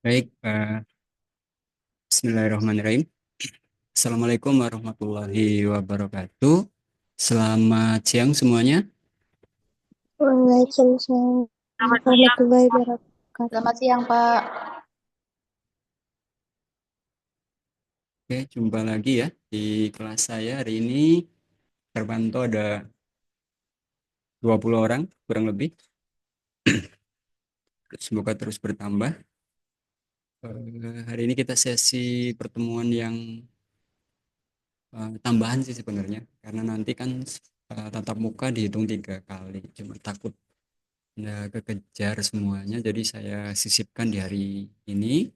Baik, Bismillahirrahmanirrahim. Assalamualaikum warahmatullahi wabarakatuh. Selamat siang semuanya. Waalaikumsalam Selamat siang. warahmatullahi wabarakatuh. Selamat siang, Pak. Oke, jumpa lagi ya di kelas saya hari ini. Terpantau ada 20 orang kurang lebih. Semoga terus bertambah. Hari ini kita sesi pertemuan yang tambahan sih sebenarnya. Karena nanti kan tatap muka dihitung 3 kali. Cuma takut nggak kekejar semuanya. Jadi saya sisipkan di hari ini.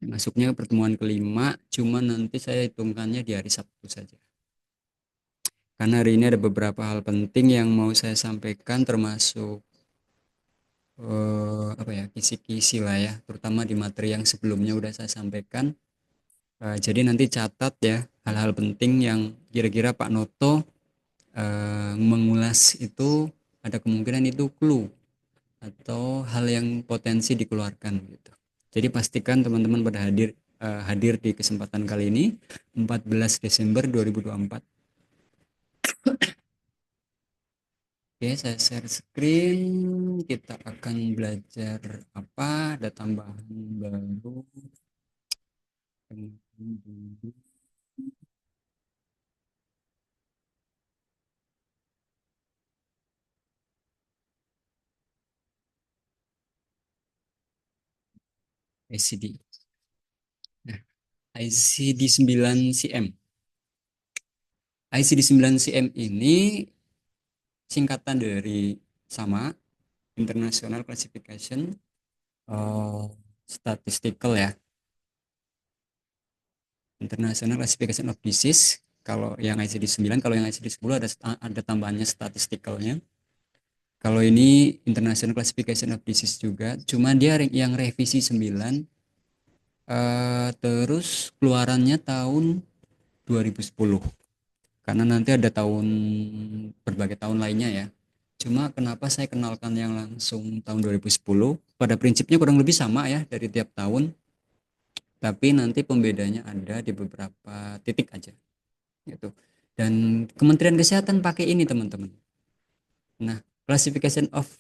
Masuknya pertemuan kelima, cuma nanti saya hitungkannya di hari Sabtu saja. Karena hari ini ada beberapa hal penting yang mau saya sampaikan, termasuk apa ya, kisi-kisi lah ya, terutama di materi yang sebelumnya udah saya sampaikan. Jadi nanti catat ya hal-hal penting yang kira-kira Pak Noto mengulas itu ada kemungkinan itu clue atau hal yang potensi dikeluarkan gitu. Jadi pastikan teman-teman pada hadir di kesempatan kali ini 14 Desember 2024. Oke, saya share screen. Kita akan belajar apa? Ada tambahan baru. ICD. Nah, ICD 9 cm. ICD 9 cm ini singkatan dari sama International Classification uh, Statistical ya. International Classification of Disease. Kalau yang ICD 9, kalau yang ICD 10 ada tambahannya statisticalnya. Kalau ini International Classification of Disease juga, cuma dia yang revisi 9, terus keluarannya tahun 2010. Karena nanti ada berbagai tahun lainnya ya. Cuma kenapa saya kenalkan yang langsung tahun 2010? Pada prinsipnya kurang lebih sama ya dari tiap tahun, tapi nanti pembedanya ada di beberapa titik aja gitu. Dan Kementerian Kesehatan pakai ini teman-teman. Nah, classification of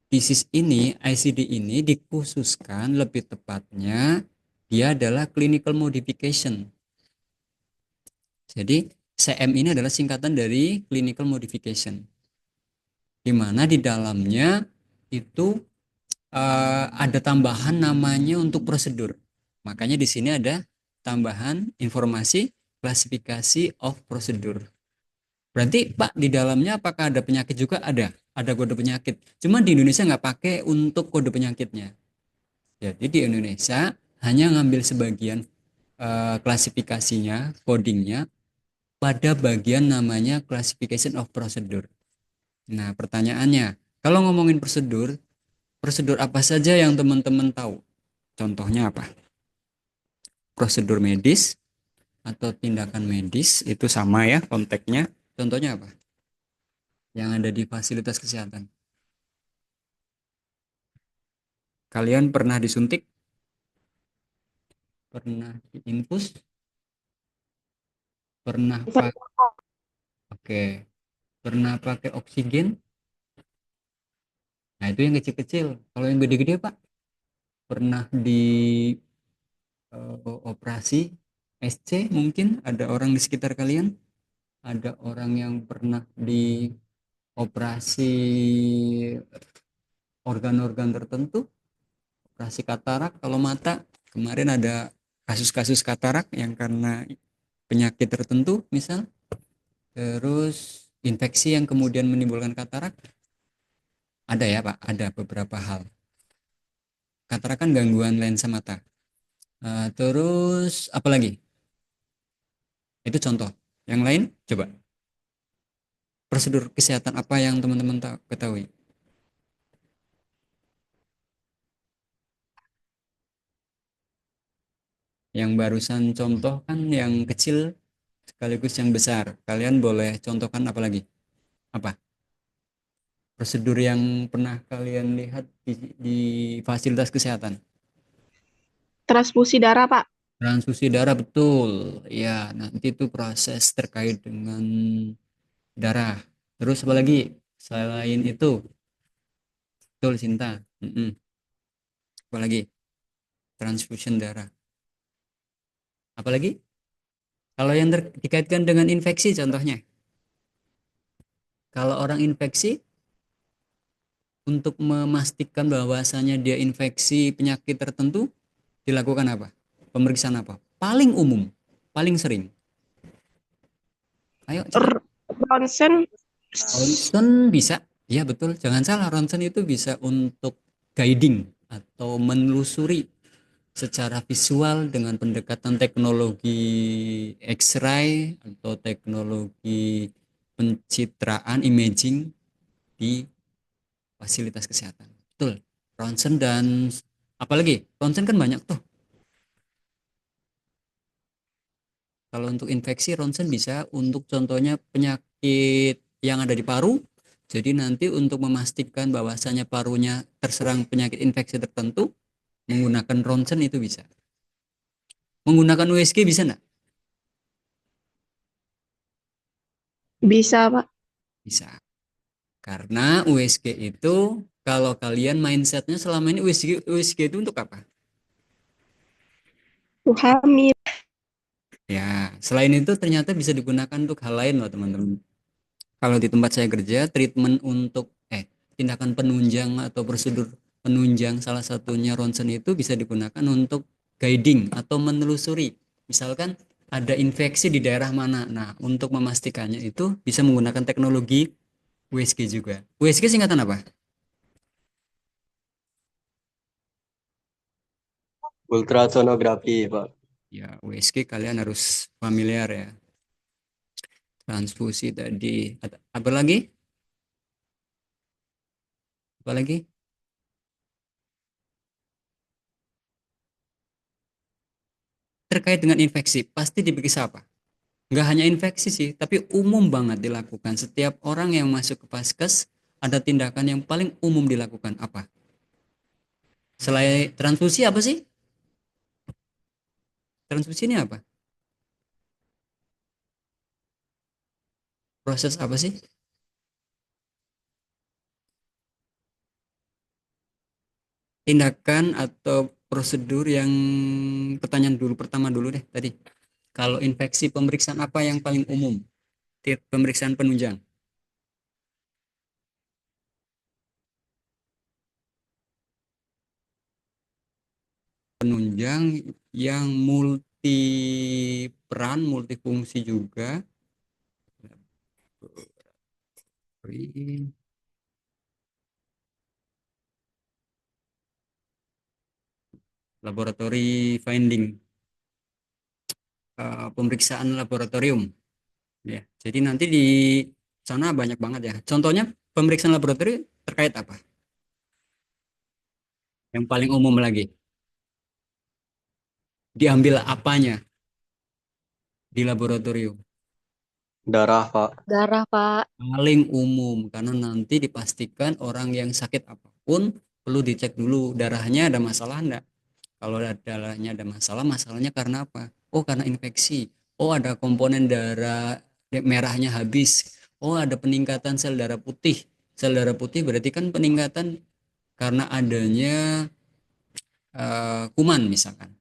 disease ini, ICD ini dikhususkan, lebih tepatnya dia adalah clinical modification. Jadi CM ini adalah singkatan dari clinical modification, di mana di dalamnya itu ada tambahan namanya untuk prosedur. Makanya di sini ada tambahan informasi klasifikasi of prosedur. Berarti Pak, di dalamnya apakah ada penyakit juga? Ada kode penyakit. Cuma di Indonesia nggak pakai untuk kode penyakitnya. Jadi di Indonesia hanya ngambil sebagian klasifikasinya, codingnya pada bagian namanya classification of procedure. Nah, pertanyaannya, kalau ngomongin prosedur, prosedur apa saja yang teman-teman tahu? Contohnya apa? Prosedur medis atau tindakan medis itu sama ya konteksnya. Contohnya apa? Yang ada di fasilitas kesehatan. Kalian pernah disuntik? Pernah diinfus? Pernah pakai Oke. Pernah pakai oksigen? Nah, itu yang kecil-kecil. Kalau yang gede-gede, Pak, pernah di operasi SC mungkin ada orang di sekitar kalian? Ada orang yang pernah di operasi organ-organ tertentu, operasi katarak kalau mata. Kemarin ada kasus-kasus katarak yang karena penyakit tertentu misal, terus infeksi yang kemudian menimbulkan katarak. Ada ya Pak, ada beberapa hal. Katarak kan gangguan lensa mata. Terus apa lagi? Itu contoh. Yang lain coba. Prosedur kesehatan apa yang teman-teman ketahui? Yang barusan contoh kan yang kecil sekaligus yang besar. Kalian boleh contohkan apa lagi? Apa? Prosedur yang pernah kalian lihat di fasilitas kesehatan. Transfusi darah, Pak. Transfusi darah betul. Ya, nanti itu proses terkait dengan darah. Terus apa lagi? Selain itu, betul Sinta. Mm-mm. Apa lagi? Transfusion darah. Apa lagi? Kalau yang dikaitkan dengan infeksi contohnya. Kalau orang infeksi, untuk memastikan bahwasanya dia infeksi penyakit tertentu, dilakukan apa? Pemeriksaan apa? Paling umum, paling sering. Ayo cepat. R- Ronsen. Ronsen bisa. Ya betul, jangan salah. Ronsen itu bisa untuk guiding atau menelusuri secara visual dengan pendekatan teknologi X-ray atau teknologi pencitraan imaging di fasilitas kesehatan. Betul. Ronsen dan apalagi ronsen kan banyak tuh. Kalau untuk infeksi ronsen bisa untuk contohnya penyakit yang ada di paru. Jadi nanti untuk memastikan bahwasanya parunya terserang penyakit infeksi tertentu, menggunakan ronsen itu bisa. Menggunakan USG bisa nggak? Bisa, Pak. Bisa. Karena USG itu kalau kalian mindsetnya selama ini USG itu untuk apa? Hamil. Ya, selain itu ternyata bisa digunakan untuk hal lain loh teman-teman. Kalau di tempat saya kerja, treatment untuk tindakan penunjang atau prosedur penunjang salah satunya ronsen itu bisa digunakan untuk guiding atau menelusuri. Misalkan ada infeksi di daerah mana. Nah, untuk memastikannya itu bisa menggunakan teknologi USG juga. USG singkatan apa? Ultrasonografi, Pak. Ya, USG kalian harus familiar ya. Transfusi tadi. Apa lagi? Apa lagi? Terkait dengan infeksi, pasti diperiksa apa? Nggak hanya infeksi sih, tapi umum banget dilakukan. Setiap orang yang masuk ke Vaskes, ada tindakan yang paling umum dilakukan. Apa? Selain transfusi apa sih? Transfusi ini apa? Proses apa sih? Tindakan atau prosedur yang pertanyaan dulu pertama dulu deh tadi. Kalau infeksi pemeriksaan apa yang paling umum? Pemeriksaan penunjang. Penunjang yang multi peran, multifungsi juga. Laboratory finding, pemeriksaan laboratorium ya. Jadi nanti di sana banyak banget ya. Contohnya pemeriksaan laboratorium terkait apa? Yang paling umum lagi. Diambil apanya di laboratorium? Darah, Pak. Darah, Pak. Paling umum karena nanti dipastikan orang yang sakit apapun perlu dicek dulu darahnya ada masalah enggak. Kalau darahnya ada masalah, masalahnya karena apa? Oh, karena infeksi. Oh, ada komponen darah merahnya habis. Oh, ada peningkatan sel darah putih. Sel darah putih berarti kan peningkatan karena adanya kuman misalkan.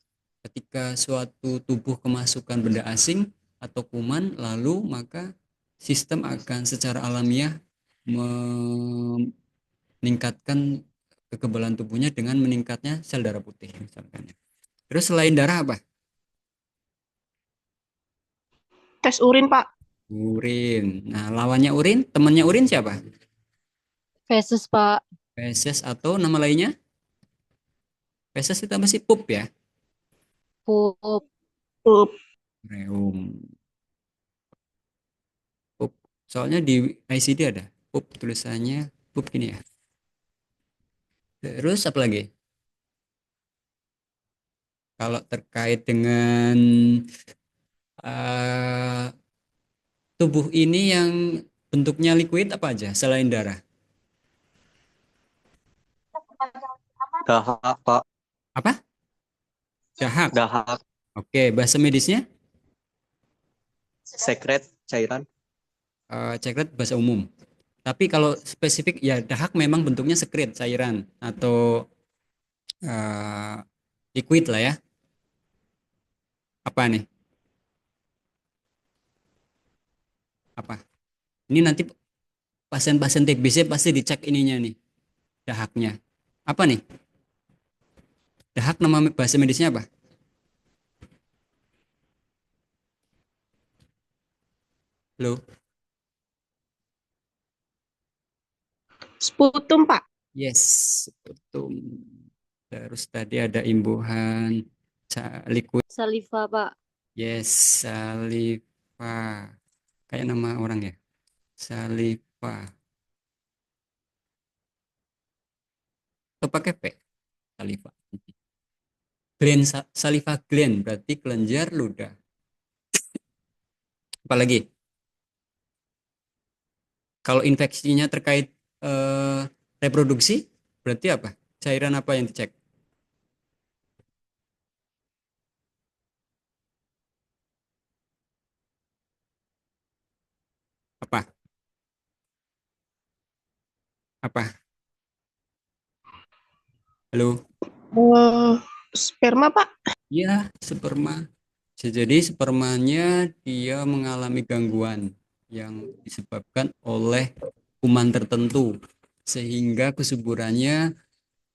Ketika suatu tubuh kemasukan benda asing atau kuman, lalu maka sistem akan secara alamiah meningkatkan kekebalan tubuhnya dengan meningkatnya sel darah putih misalkan. Terus selain darah apa? Tes urin, Pak. Urin. Nah, lawannya urin, temannya urin siapa? Fesus, Pak. Feses atau nama lainnya? Feses itu apa sih? Pup ya? Pup. Pup. Reum. Pup. Soalnya di ICD ada pup tulisannya pup gini ya. Terus apa lagi? Kalau terkait dengan uh, tubuh ini yang bentuknya liquid apa aja selain darah? Dahak, Pak. Apa? Dahak. dahak, Oke, bahasa medisnya sekret, cairan, cekret bahasa umum. Tapi kalau spesifik ya dahak memang bentuknya sekret, cairan atau eh, liquid lah ya. Apa nih? Apa? Ini nanti pasien-pasien TBC pasti dicek ininya nih, dahaknya. Apa nih? Dahak nama bahasa medisnya apa? Halo? Sputum, Pak. Yes, betul. Terus tadi ada imbuhan liquid. Saliva, Pak. Yes, saliva. Kayak nama orang ya. Saliva. Atau pakai P? Saliva. Gland, saliva gland berarti kelenjar ludah. Apalagi kalau infeksinya terkait eh, reproduksi, berarti apa? Cairan apa yang dicek? Apa? Apa? Halo? Eh, Sperma, Pak. Ya, sperma. Bisa jadi spermanya dia mengalami gangguan yang disebabkan oleh kuman tertentu sehingga kesuburannya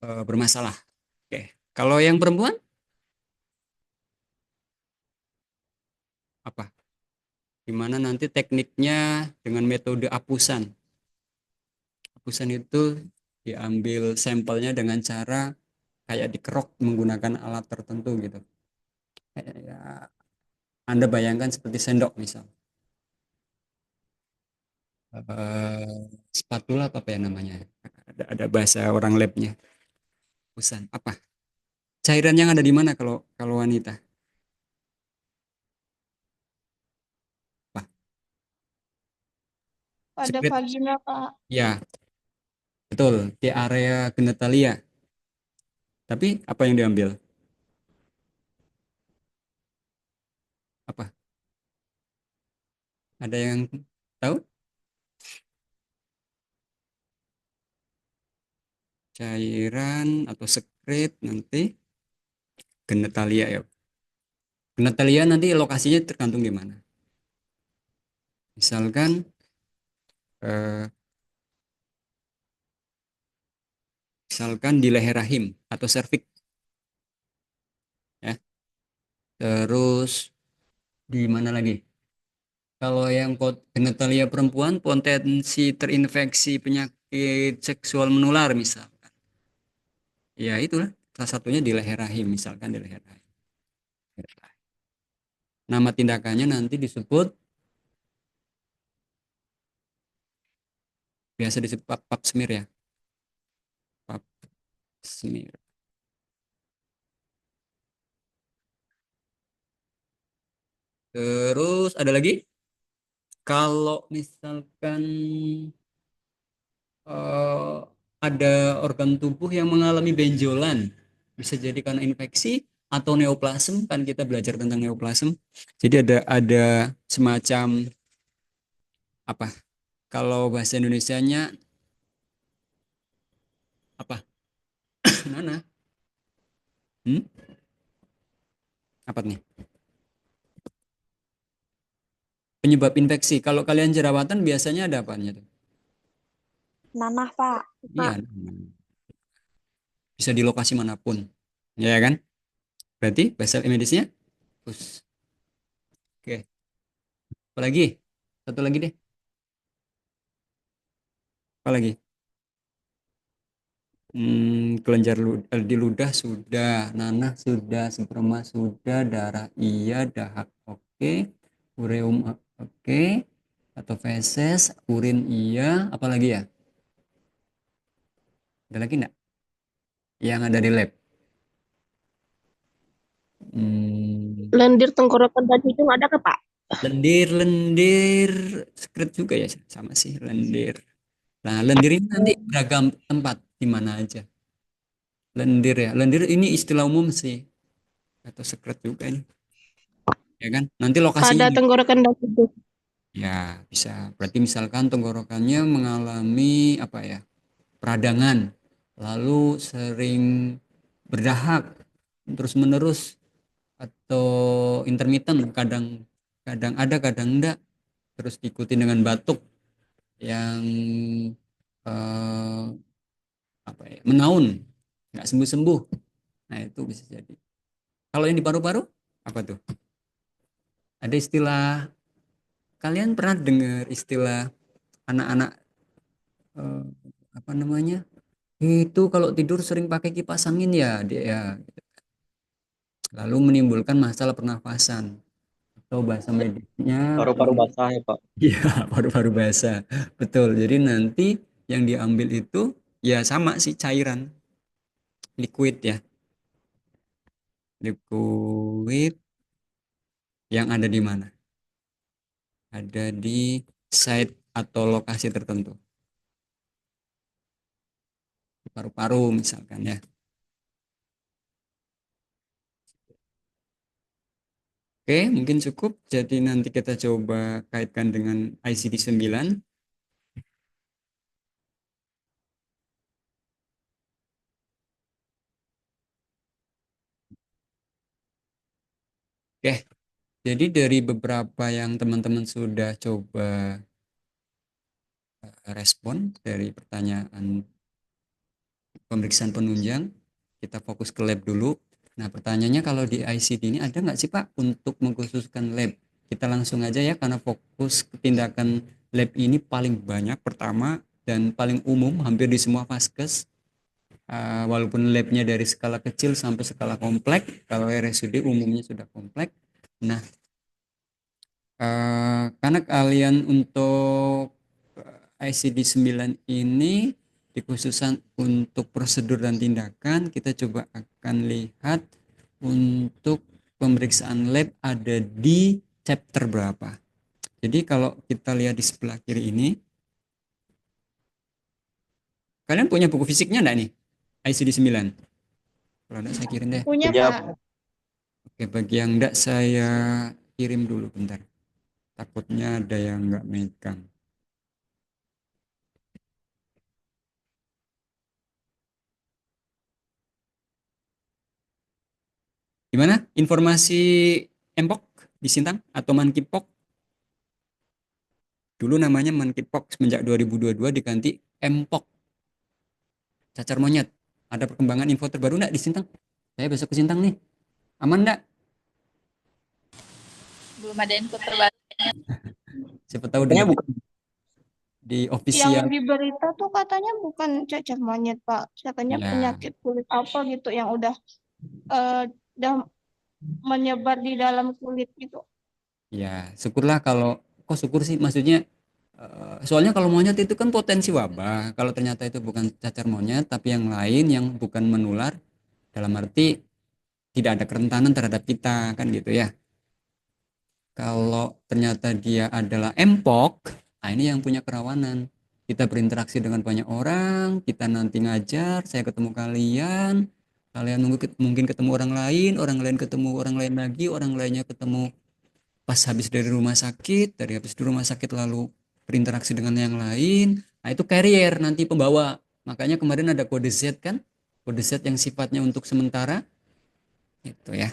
bermasalah. Oke. Kalau yang perempuan apa? Gimana nanti tekniknya dengan metode apusan. Apusan itu diambil sampelnya dengan cara kayak dikerok menggunakan alat tertentu gitu. Ya, Anda bayangkan seperti sendok misal. Spatula apa ya namanya? Ada bahasa orang labnya. Apusan apa? Cairan yang ada di mana kalau kalau wanita? Apa? Pada Sekret. vagina, Pak. Ya, betul. Di area genitalia. Tapi apa yang diambil? Apa? Ada yang tahu? Cairan atau sekret nanti genitalia ya. Genitalia nanti lokasinya tergantung di mana. Misalkan eh, misalkan di leher rahim atau serviks ya. Terus di mana lagi? Kalau yang genitalia perempuan potensi terinfeksi penyakit seksual menular misal. Ya itulah salah satunya di leher rahim misalkan di leher rahim. Nama tindakannya nanti disebut biasa disebut pap smear ya. Pap smear. Terus ada lagi? Kalau misalkan eh, ada organ tubuh yang mengalami benjolan, bisa jadi karena infeksi atau neoplasm, kan kita belajar tentang neoplasm. Jadi ada semacam apa? Kalau bahasa Indonesianya apa? Mana? Hmm? Apa nih? Penyebab infeksi. Kalau kalian jerawatan biasanya ada apanya tuh? Nanah, Pak. Iya, bisa di lokasi manapun. Ya kan? Berarti bahasa medisnya? Terus, oke. Apa lagi? Satu lagi deh. Apa lagi? Kelenjar di ludah sudah, nanah sudah, sperma sudah, darah iya, dahak oke, ureum oke, atau feses, urin iya, apalagi ya? Ada lagi enggak? Yang ada di lab. Hmm, Lendir tenggorokan dan hidung ada ke, Pak? lendir sekret juga ya, sama sih lendir. Nah, lendir ini nanti beragam tempat di mana aja. Lendir ya, lendir ini istilah umum sih. atau sekret juga ini, ya kan? Nanti lokasinya Pada tenggorokan dan hidung. ya bisa. Berarti misalkan tenggorokannya mengalami apa ya? Peradangan, lalu sering berdahak terus-menerus atau intermittent, kadang kadang ada kadang enggak, terus diikuti dengan batuk yang eh, apa ya? Menaun, nggak sembuh-sembuh. Nah, itu bisa jadi. Kalau yang di paru-paru apa tuh? Ada istilah, kalian pernah dengar istilah anak-anak eh, apa namanya? Itu kalau tidur sering pakai kipas angin ya, dia ya. Lalu menimbulkan masalah pernafasan atau bahasa medisnya Paru-paru basah ya, Pak. iya, paru-paru basah. Betul. Jadi nanti yang diambil itu ya sama sih, cairan, liquid ya. Liquid yang ada di mana? Ada di site atau lokasi tertentu. Di paru-paru misalkan ya. Oke, mungkin cukup. Jadi nanti kita coba kaitkan dengan ICD-9. Oke, jadi dari beberapa yang teman-teman sudah coba respon dari pertanyaan pemeriksaan penunjang, kita fokus ke lab dulu. Nah, pertanyaannya kalau di ICD ini ada nggak sih Pak untuk mengkhususkan lab? Kita langsung aja ya, karena fokus tindakan lab ini paling banyak pertama dan paling umum hampir di semua vaskes. Walaupun labnya dari skala kecil sampai skala kompleks, kalau RSUD umumnya sudah kompleks. Nah, karena kalian untuk ICD-9 ini dikhususkan untuk prosedur dan tindakan, kita coba akan lihat untuk pemeriksaan lab ada di chapter berapa. Jadi kalau kita lihat di sebelah kiri ini, kalian punya buku fisiknya enggak nih? ICD-9. Kalau enggak saya kirim deh. Punya, Punya, Pak. Oke, bagi yang enggak saya kirim dulu bentar. Takutnya ada yang enggak megang. Gimana? Informasi Mpok di Sintang atau Monkeypox? Dulu namanya Monkeypox, semenjak 2022 diganti Mpok, cacar monyet. Ada perkembangan info terbaru enggak di Sintang? Saya besok ke Sintang nih. Aman enggak? Belum ada info terbaru. Siapa tahu kayaknya dengar bukan. di Yang official. di berita tuh katanya bukan cacar monyet, Pak. Katanya Ya, penyakit kulit apa gitu yang udah menyebar di dalam kulit gitu. ya, syukurlah kalau kok syukur sih, maksudnya soalnya kalau monyet itu kan potensi wabah. Kalau ternyata itu bukan cacar monyet tapi yang lain yang bukan menular, dalam arti tidak ada kerentanan terhadap kita kan gitu ya. Kalau ternyata dia adalah Mpok, nah ini yang punya kerawanan. Kita berinteraksi dengan banyak orang, kita nanti ngajar, saya ketemu kalian, kalian mungkin ketemu orang lain ketemu orang lain lagi, orang lainnya ketemu pas habis dari rumah sakit, dari habis dari rumah sakit lalu berinteraksi dengan yang lain. Nah, itu carrier nanti pembawa. Makanya kemarin ada kode Z kan? Kode Z yang sifatnya untuk sementara itu ya.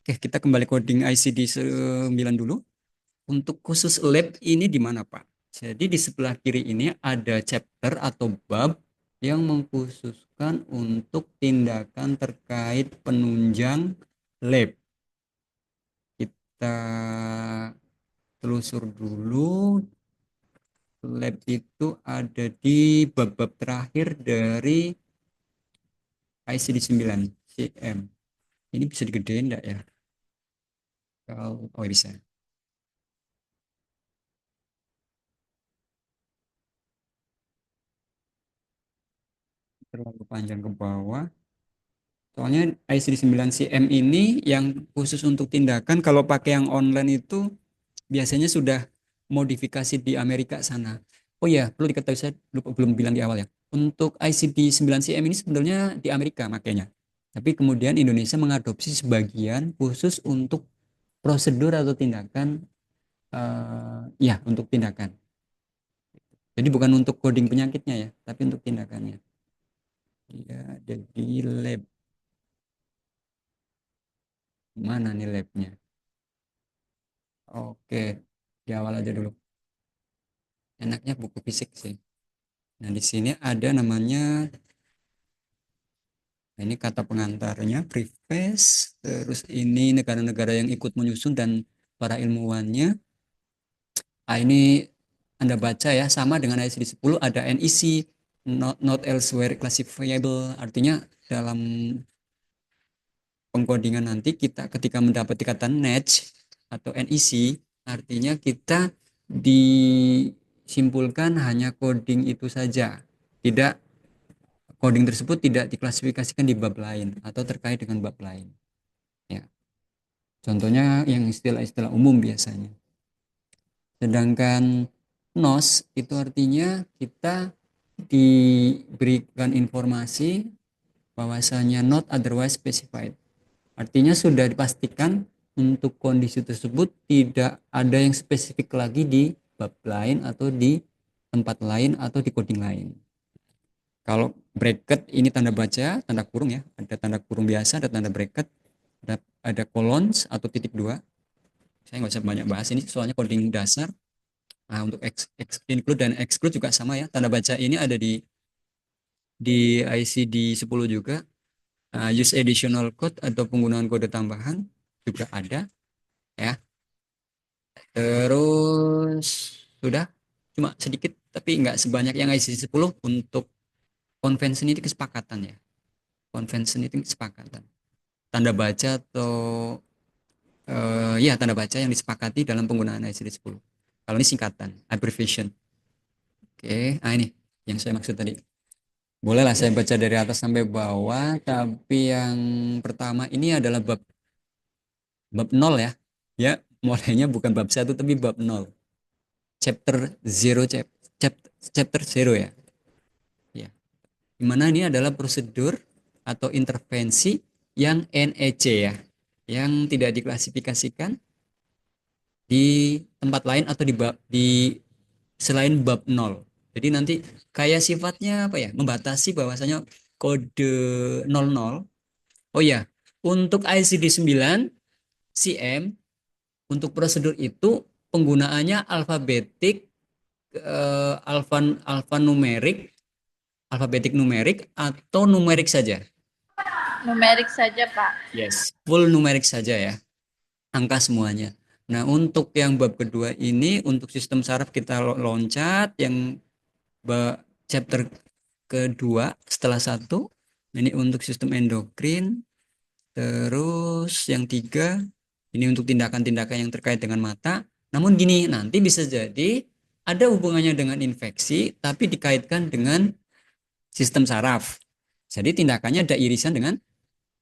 Oke, kita kembali coding ICD-9 dulu. Untuk khusus lab ini di mana, Pak? Jadi di sebelah kiri ini ada chapter atau bab yang mengkhususkan untuk tindakan terkait penunjang lab. Kita telusur dulu. Lab itu ada di bab-bab terakhir dari ICD-9 CM. Ini bisa digedein enggak ya? Kalau oh bisa. Terlalu panjang ke bawah. Soalnya ICD-9 CM ini yang khusus untuk tindakan, kalau pakai yang online itu biasanya sudah modifikasi di Amerika sana. Oh iya, perlu diketahui, saya lupa, belum bilang di awal ya. Untuk ICD-9 CM ini sebenarnya di Amerika makanya. Tapi kemudian Indonesia mengadopsi sebagian khusus untuk prosedur atau tindakan, ya untuk tindakan. Jadi bukan untuk coding penyakitnya ya, tapi untuk tindakannya. Ya, ada di lab. Mana nih labnya? Oke, di awal aja dulu. Enaknya buku fisik sih. Nah, di sini ada namanya, nah, ini kata pengantarnya, preface, terus ini negara-negara yang ikut menyusun dan para ilmuwannya. Ini Anda baca ya, sama dengan ICD 10 ada NEC, not elsewhere classifiable, artinya dalam pengkodingan nanti kita ketika mendapati kata niche atau NEC, artinya kita disimpulkan hanya coding itu saja. Tidak, coding tersebut tidak diklasifikasikan di bab lain atau terkait dengan bab lain. Ya. Contohnya yang istilah-istilah umum biasanya. Sedangkan NOS itu artinya kita diberikan informasi bahwasanya not otherwise specified. Artinya sudah dipastikan untuk kondisi tersebut tidak ada yang spesifik lagi di bab lain atau di tempat lain atau di coding lain. Kalau bracket ini tanda baca, tanda kurung ya, ada tanda kurung biasa, ada tanda bracket, ada colons atau titik dua. Saya nggak usah banyak bahas ini soalnya coding dasar. Nah, untuk include dan exclude juga sama ya. Tanda baca ini ada di ICD 10 juga. Use additional code atau penggunaan kode tambahan juga ada ya. Terus sudah cuma sedikit tapi nggak sebanyak yang ICD 10 untuk convention ini kesepakatan ya. Convention itu kesepakatan. Tanda baca atau ya tanda baca yang disepakati dalam penggunaan ICD 10. Kalau ini singkatan, abbreviation. Oke, ini yang saya maksud tadi. Bolehlah saya baca dari atas sampai bawah, tapi yang pertama ini adalah bab 0 ya. Ya, mulainya bukan bab 1 tapi bab 0. Chapter 0 chapter 0 ya. Ya. Dimana ini adalah prosedur atau intervensi yang NEC ya, yang tidak diklasifikasikan di tempat lain atau di selain bab 0. Jadi nanti kayak sifatnya apa ya? Membatasi bahwasanya kode 00. Oh ya, untuk ICD 9 CM untuk prosedur itu penggunaannya alfabetik, alfabetik numerik atau numerik saja. Numerik saja, Pak. Yes, full numerik saja ya. Angka semuanya. Nah, untuk yang bab kedua ini untuk sistem saraf kita loncat yang chapter kedua setelah 1. Ini untuk sistem endokrin. Terus yang 3 ini untuk tindakan-tindakan yang terkait dengan mata. Namun gini, nanti bisa jadi ada hubungannya dengan infeksi tapi dikaitkan dengan sistem saraf. Jadi tindakannya ada irisan dengan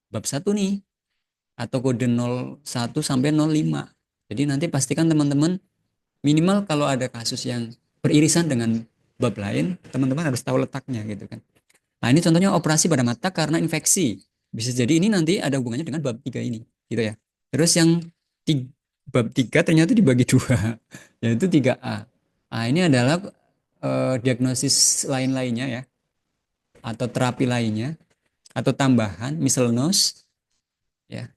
bab 1 nih atau kode 01 sampai 05. Jadi nanti pastikan teman-teman minimal kalau ada kasus yang beririsan dengan bab lain, teman-teman harus tahu letaknya gitu kan. Nah, ini contohnya operasi pada mata karena infeksi. Bisa jadi ini nanti ada hubungannya dengan bab 3 ini, gitu ya. Terus yang bab 3 ternyata dibagi 2, yaitu 3A. Nah, ini adalah diagnosis lain-lainnya ya, atau terapi lainnya, atau tambahan, miscellaneous, ya.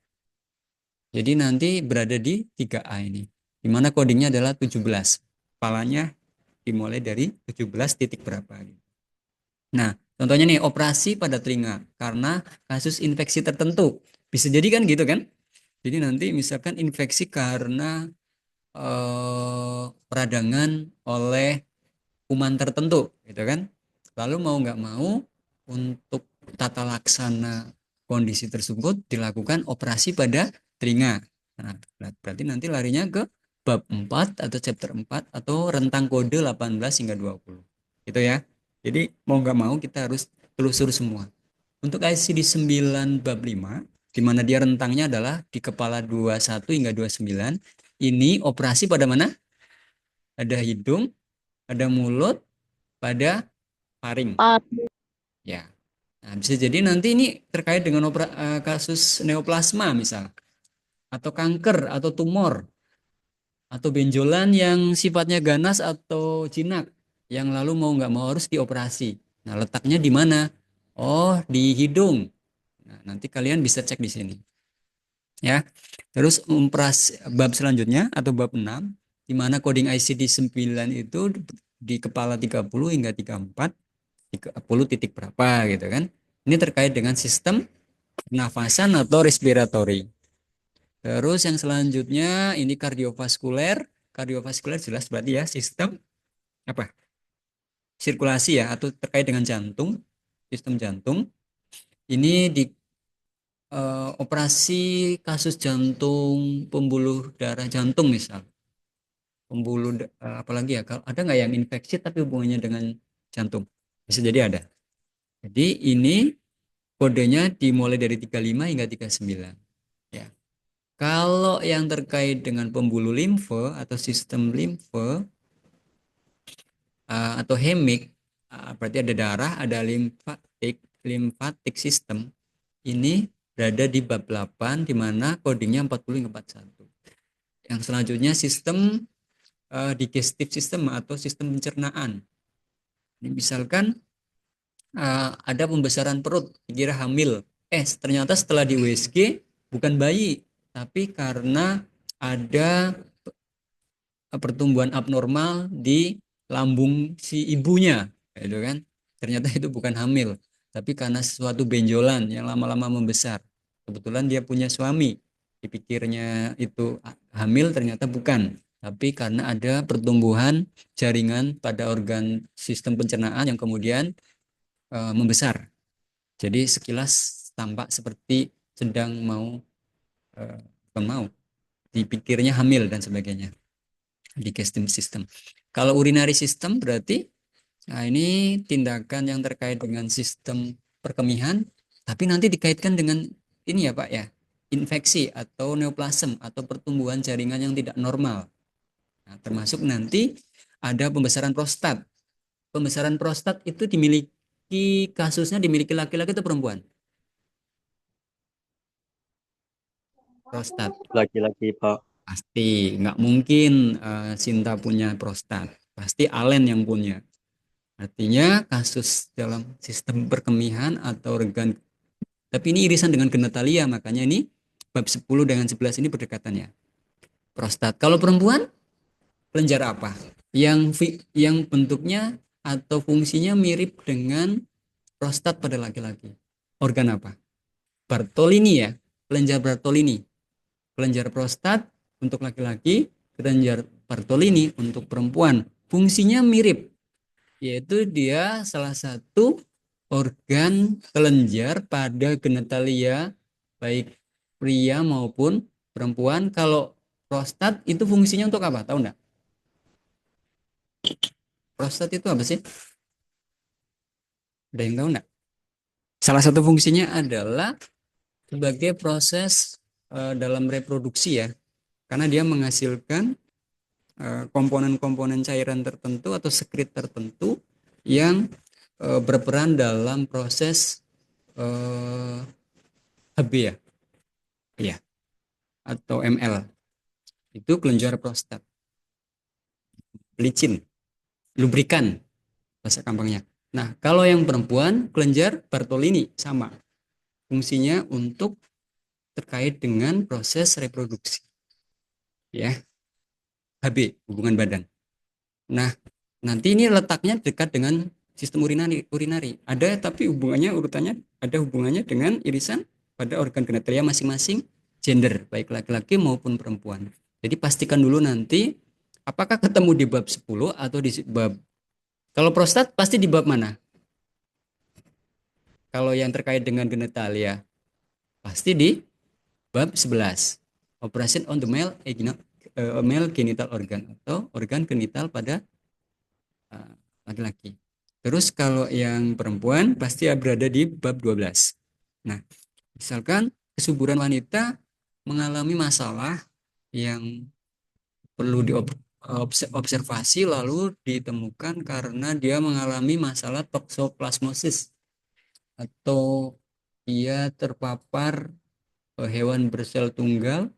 Jadi nanti berada di 3A ini, di mana codingnya adalah 17. Kepalanya dimulai dari 17 titik berapa. Nah, contohnya nih operasi pada telinga karena kasus infeksi tertentu. Bisa jadi kan gitu kan? Jadi nanti misalkan infeksi karena peradangan oleh kuman tertentu, gitu kan? Lalu mau nggak mau untuk tata laksana kondisi tersebut dilakukan operasi pada telinga. Nah, berarti nanti larinya ke bab 4 atau chapter 4 atau rentang kode 18 hingga 20. Gitu ya. Jadi mau nggak mau kita harus telusur semua. Untuk ICD 9 bab 5, di mana dia rentangnya adalah di kepala 21 hingga 29, ini operasi pada mana? Ada hidung, ada mulut, pada faring. Ya. Nah, bisa jadi nanti ini terkait dengan kasus neoplasma misal, atau kanker, atau tumor, atau benjolan yang sifatnya ganas atau jinak, yang lalu mau nggak mau harus dioperasi. Nah, letaknya di mana? Oh, di hidung. Nah, nanti kalian bisa cek di sini. Ya. Terus bab selanjutnya atau bab 6, di mana coding ICD 9 itu di kepala 30 hingga 34, 30 titik berapa gitu kan. Ini terkait dengan sistem pernafasan atau respiratory. Terus yang selanjutnya ini kardiovaskuler. Kardiovaskuler jelas berarti ya sistem apa? Sirkulasi ya, atau terkait dengan jantung, sistem jantung. Ini di operasi kasus jantung, pembuluh darah jantung misal. Apalagi ya, kalau ada nggak yang infeksi tapi hubungannya dengan jantung? Bisa jadi ada. Jadi ini kodenya dimulai dari 35 hingga 39. Ya. Kalau yang terkait dengan pembuluh limfe atau sistem limfe atau hemik, berarti ada darah, ada limfatik system. Ini berada di bab 8 di mana codingnya 40 hingga 41. Yang selanjutnya sistem digestive system atau sistem pencernaan. Ini misalkan ada pembesaran perut, dikira hamil. Ternyata setelah di USG bukan bayi, tapi karena ada pertumbuhan abnormal di lambung si ibunya, gitu kan. Ternyata itu bukan hamil, tapi karena suatu benjolan yang lama-lama membesar. Kebetulan dia punya suami, dipikirnya itu hamil, ternyata bukan. Tapi karena ada pertumbuhan jaringan pada organ sistem pencernaan yang kemudian membesar. Jadi sekilas tampak seperti sedang bukan mau, dipikirnya hamil dan sebagainya. Digestive system. Kalau urinary system berarti ini tindakan yang terkait dengan sistem perkemihan, tapi nanti dikaitkan dengan ini ya Pak ya, infeksi atau neoplasm atau pertumbuhan jaringan yang tidak normal. Nah, termasuk nanti ada pembesaran prostat. Pembesaran prostat itu kasusnya dimiliki laki-laki atau perempuan? Prostat. Laki-laki, Pak. Pasti nggak mungkin Sinta punya prostat, pasti Alen yang punya. Artinya kasus dalam sistem perkemihan atau organ, tapi ini irisan dengan genitalia, makanya ini bab 10 dengan 11 ini berdekatan ya. Prostat. Kalau perempuan, kelenjar apa? Yang bentuknya atau fungsinya mirip dengan prostat pada laki-laki. Organ apa? Bartolini ya, kelenjar Bartolini. Kelenjar prostat untuk laki-laki, kelenjar Bartolini untuk perempuan. Fungsinya mirip, yaitu dia salah satu organ kelenjar pada genitalia baik pria maupun perempuan. Kalau prostat itu fungsinya untuk apa? Tahu enggak? Prostat itu apa sih? Ada yang tahu enggak? Salah satu fungsinya adalah sebagai proses dalam reproduksi ya. Karena dia menghasilkan komponen-komponen cairan tertentu atau sekret tertentu yang berperan dalam proses HB ya, iya, atau ML. Itu kelenjar prostat, licin, lubrikan bahasa gampangnya. Nah, kalau yang perempuan kelenjar Bartolini sama, fungsinya untuk terkait dengan proses reproduksi, ya, HB, hubungan badan. Nah, nanti ini letaknya dekat dengan sistem urinari. Ada tapi urutannya ada hubungannya dengan irisan pada organ genitalia masing-masing gender, baik laki-laki maupun perempuan. Jadi pastikan dulu nanti apakah ketemu di bab 10 atau di bab, kalau prostat pasti di bab mana? Kalau yang terkait dengan genitalia pasti di bab 11. Operation on the male genital organ atau organ genital pada laki-laki. Terus kalau yang perempuan pasti berada di bab 12. Nah, misalkan kesuburan wanita mengalami masalah yang perlu diobservasi lalu ditemukan karena dia mengalami masalah toksoplasmosis atau dia terpapar hewan bersel tunggal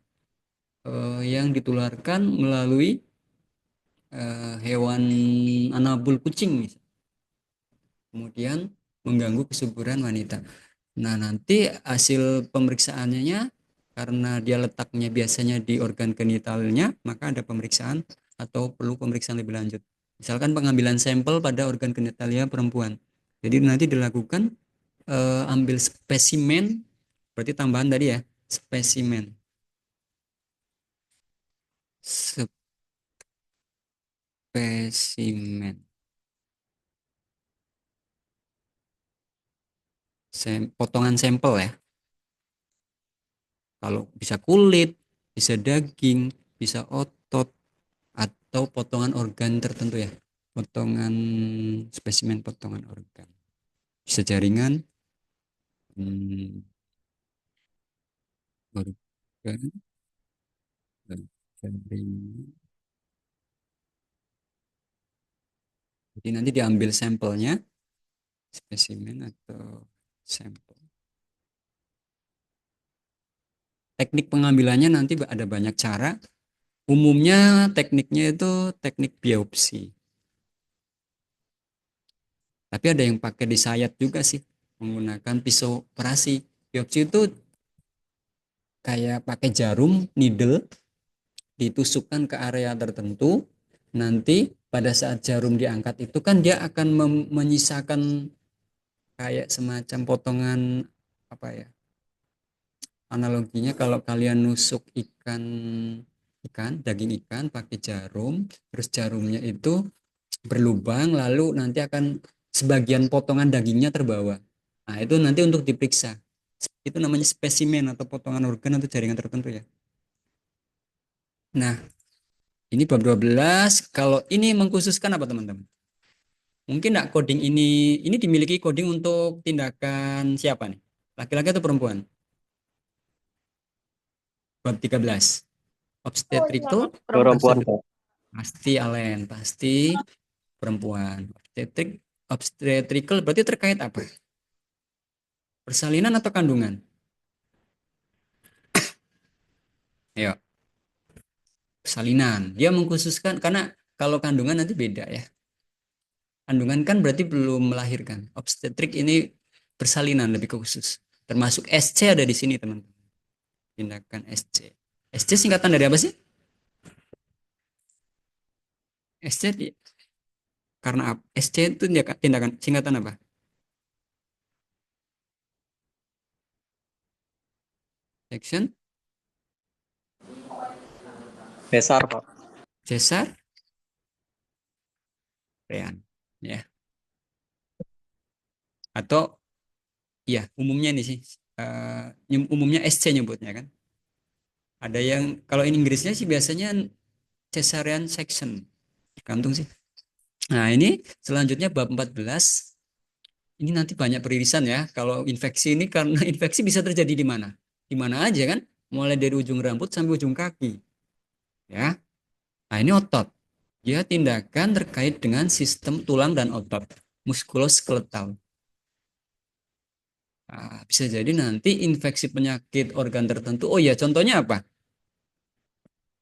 yang ditularkan melalui hewan anabul kucing misalnya. Kemudian mengganggu kesuburan wanita. Nah, nanti hasil pemeriksaannya karena dia letaknya biasanya di organ genitalnya, maka ada pemeriksaan atau perlu pemeriksaan lebih lanjut. Misalkan pengambilan sampel pada organ genitalnya perempuan. Jadi nanti dilakukan ambil spesimen, berarti tambahan tadi ya, spesimen. Spesimen. Potongan sampel ya. Kalau bisa kulit, bisa daging, bisa otot, atau potongan organ tertentu ya. Potongan spesimen potongan organ. Bisa jaringan, organ, jaringan. Jadi nanti diambil sampelnya, spesimen atau sampel. Teknik pengambilannya nanti ada banyak cara. Umumnya tekniknya itu teknik biopsi. Tapi ada yang pakai disayat juga sih, menggunakan pisau operasi. Biopsi itu kayak pakai jarum, needle, ditusukkan ke area tertentu. Nanti pada saat jarum diangkat itu kan dia akan menyisakan kayak semacam potongan apa ya? Analoginya kalau kalian nusuk daging ikan pakai jarum, terus jarumnya itu berlubang, lalu nanti akan sebagian potongan dagingnya terbawa. Nah, itu nanti untuk diperiksa. Itu namanya spesimen atau potongan organ atau jaringan tertentu ya. Nah, ini bab 12. Kalau ini mengkhususkan apa teman-teman? Mungkin enggak coding ini dimiliki coding untuk tindakan siapa nih? Laki-laki atau perempuan? Bab 13. Obstetrical Perempuan, Pak. pasti Alen, pasti perempuan. Obstetrical berarti terkait apa? Persalinan atau kandungan? Ayo. Persalinan. Dia mengkhususkan karena kalau kandungan nanti beda ya. Kandungan kan berarti belum melahirkan. Obstetrik ini persalinan lebih khusus. Termasuk SC ada di sini teman-teman. Tindakan SC. SC singkatan dari apa sih? SC karena SC itu tindakan singkatan apa? Section Besar, Pak. Cesar Rean ya. Atau ya umumnya ini sih umumnya SC nyebutnya kan. Ada yang kalau ini Inggrisnya sih biasanya cesarean section. Gantung sih. Nah, ini selanjutnya bab 14. Ini nanti banyak peririsan ya. Kalau infeksi ini karena infeksi bisa terjadi di mana? Di mana aja kan? Mulai dari ujung rambut sampai ujung kaki. Ya. Nah, ini otot. Dia tindakan terkait dengan sistem tulang dan otot. Muskuloskeletal. Nah, bisa jadi nanti infeksi penyakit organ tertentu. Oh ya, contohnya apa?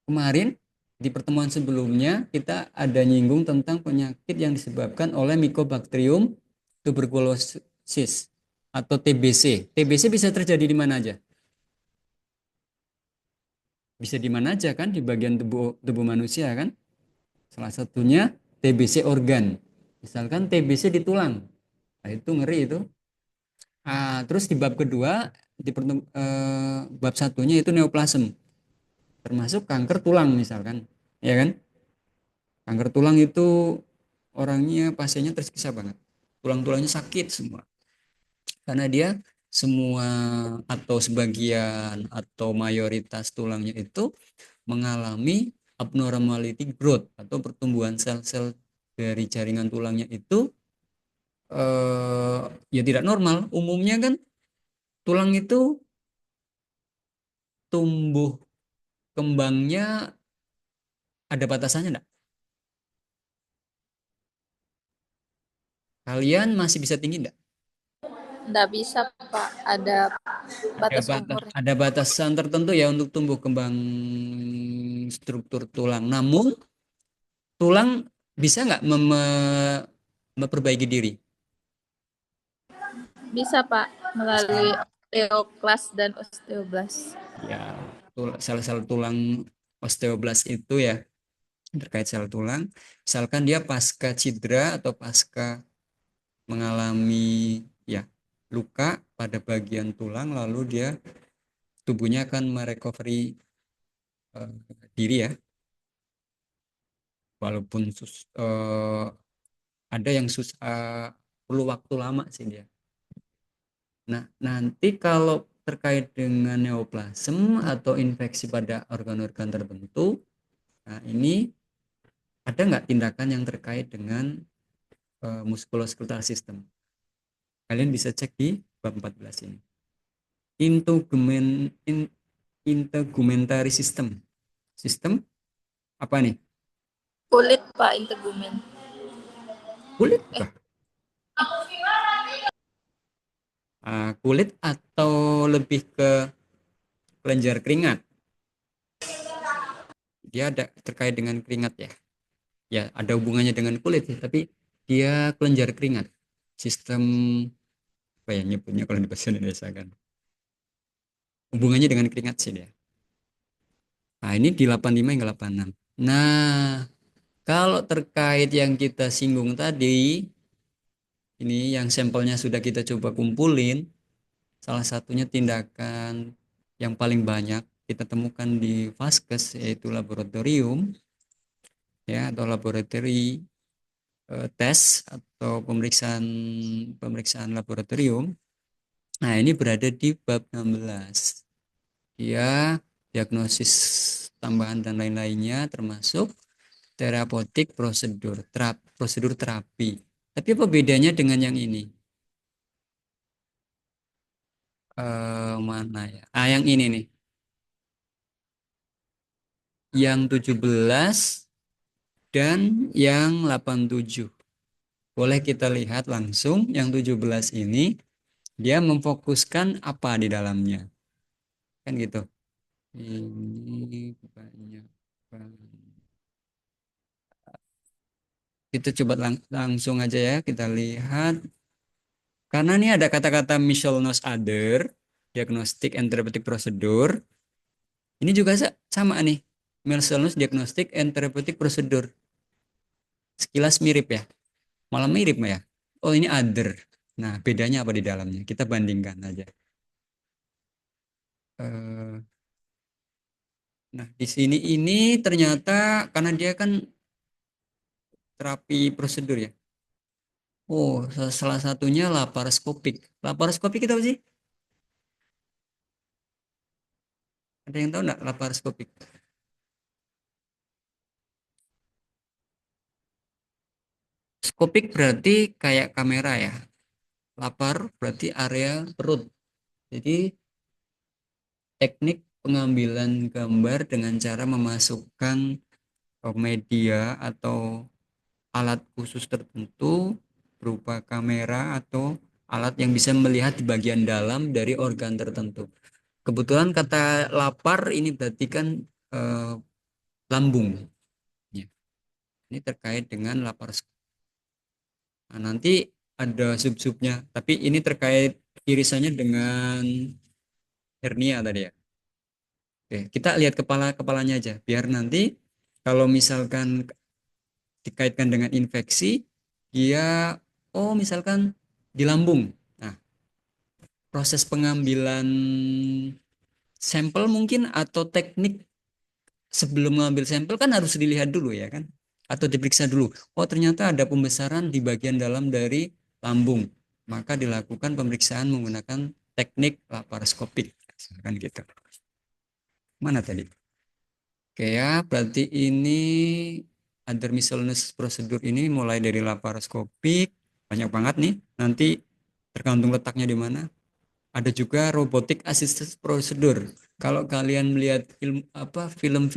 Kemarin di pertemuan sebelumnya kita ada nyinggung tentang penyakit yang disebabkan oleh Mycobacterium tuberculosis atau TBC. TBC bisa terjadi di mana aja? Bisa di mana aja kan? Di bagian tubuh manusia kan? Salah satunya TBC organ. Misalkan TBC di tulang. Nah, itu ngeri itu. Terus di bab kedua bab satunya itu neoplasm. Termasuk kanker tulang misalkan. Ya kan? Kanker tulang itu orangnya pasiennya tersiksa banget. Tulang-tulangnya sakit semua. Karena dia semua atau sebagian atau mayoritas tulangnya itu mengalami abnormality growth atau pertumbuhan sel-sel dari jaringan tulangnya itu ya tidak normal. Umumnya kan tulang itu tumbuh kembangnya ada batasannya enggak? Kalian masih bisa tinggi enggak? Nggak bisa, Pak. Ada batas umur. Ada batasan tertentu ya untuk tumbuh kembang struktur tulang. Namun tulang bisa nggak memperbaiki diri? Bisa, Pak, melalui osteoklas dan osteoblas. Ya, sel-sel tulang osteoblast itu ya terkait sel tulang. Misalkan dia pasca cedera atau pasca mengalami ya luka pada bagian tulang, lalu dia tubuhnya akan merecovery diri ya, walaupun ada yang perlu waktu lama sih dia. Nah, nanti kalau terkait dengan neoplasm atau infeksi pada organ-organ tertentu, nah ini ada nggak tindakan yang terkait dengan musculoskeletal system? Kalian bisa cek di bab 14 ini. Integumentary system. Sistem apa nih? Kulit, Pak, integumen. Kulit kah? Kulit atau lebih ke kelenjar keringat? Dia ada terkait dengan keringat ya. Ya, ada hubungannya dengan kulit ya, tapi dia kelenjar keringat. Sistem apa ya nyebutnya kalau di bahasa Indonesia kan? Hubungannya dengan keringat sih dia. Nah, ini di 85 hingga 86. Nah, kalau terkait yang kita singgung tadi, ini yang sampelnya sudah kita coba kumpulin, salah satunya tindakan yang paling banyak kita temukan di vaskes yaitu laboratorium ya atau laboratory tes atau pemeriksaan laboratorium. Nah, ini berada di bab 16. Dia diagnosis tambahan dan lain-lainnya termasuk terapeutik prosedur terapi. Tapi apa bedanya dengan yang ini? Mana ya? Yang ini nih. Yang 17 dan yang 87. Boleh kita lihat langsung yang 17 ini dia memfokuskan apa di dalamnya. Kan gitu. Ini banyak. Kita coba langsung aja ya kita lihat. Karena ini ada kata-kata Michel knows other, diagnostic and therapeutic procedure. Ini juga sama nih. Michel knows diagnostic and therapeutic procedure. Sekilas mirip ya. Malah mirip ya. Oh, ini other. Nah, bedanya apa di dalamnya? Kita bandingkan aja. Nah, di sini ini ternyata karena dia kan terapi prosedur ya. Oh, salah satunya laparoskopik. Laparoskopik itu apa sih? Ada yang tahu nggak laparoskopik? Skopik berarti kayak kamera ya. Lapar berarti area perut. Jadi teknik pengambilan gambar dengan cara memasukkan media atau alat khusus tertentu berupa kamera atau alat yang bisa melihat di bagian dalam dari organ tertentu. Kebetulan kata lapar ini berarti kan lambung. Ya. Ini terkait dengan laparoskop. Nah, nanti ada sub-subnya, tapi ini terkait irisannya dengan hernia tadi ya. Oke, kita lihat kepalanya aja, biar nanti kalau misalkan dikaitkan dengan infeksi, dia misalkan di lambung. Nah, proses pengambilan sampel mungkin atau teknik sebelum mengambil sampel kan harus dilihat dulu ya kan, atau diperiksa dulu. Oh, ternyata ada pembesaran di bagian dalam dari lambung, maka dilakukan pemeriksaan menggunakan teknik laparoskopik kan gitu. Mana tadi? Oke ya, berarti ini other miscellaneous prosedur ini mulai dari laparoskopik banyak banget nih, nanti tergantung letaknya di mana. Ada juga robotic assisted procedure. Kalau kalian melihat film-film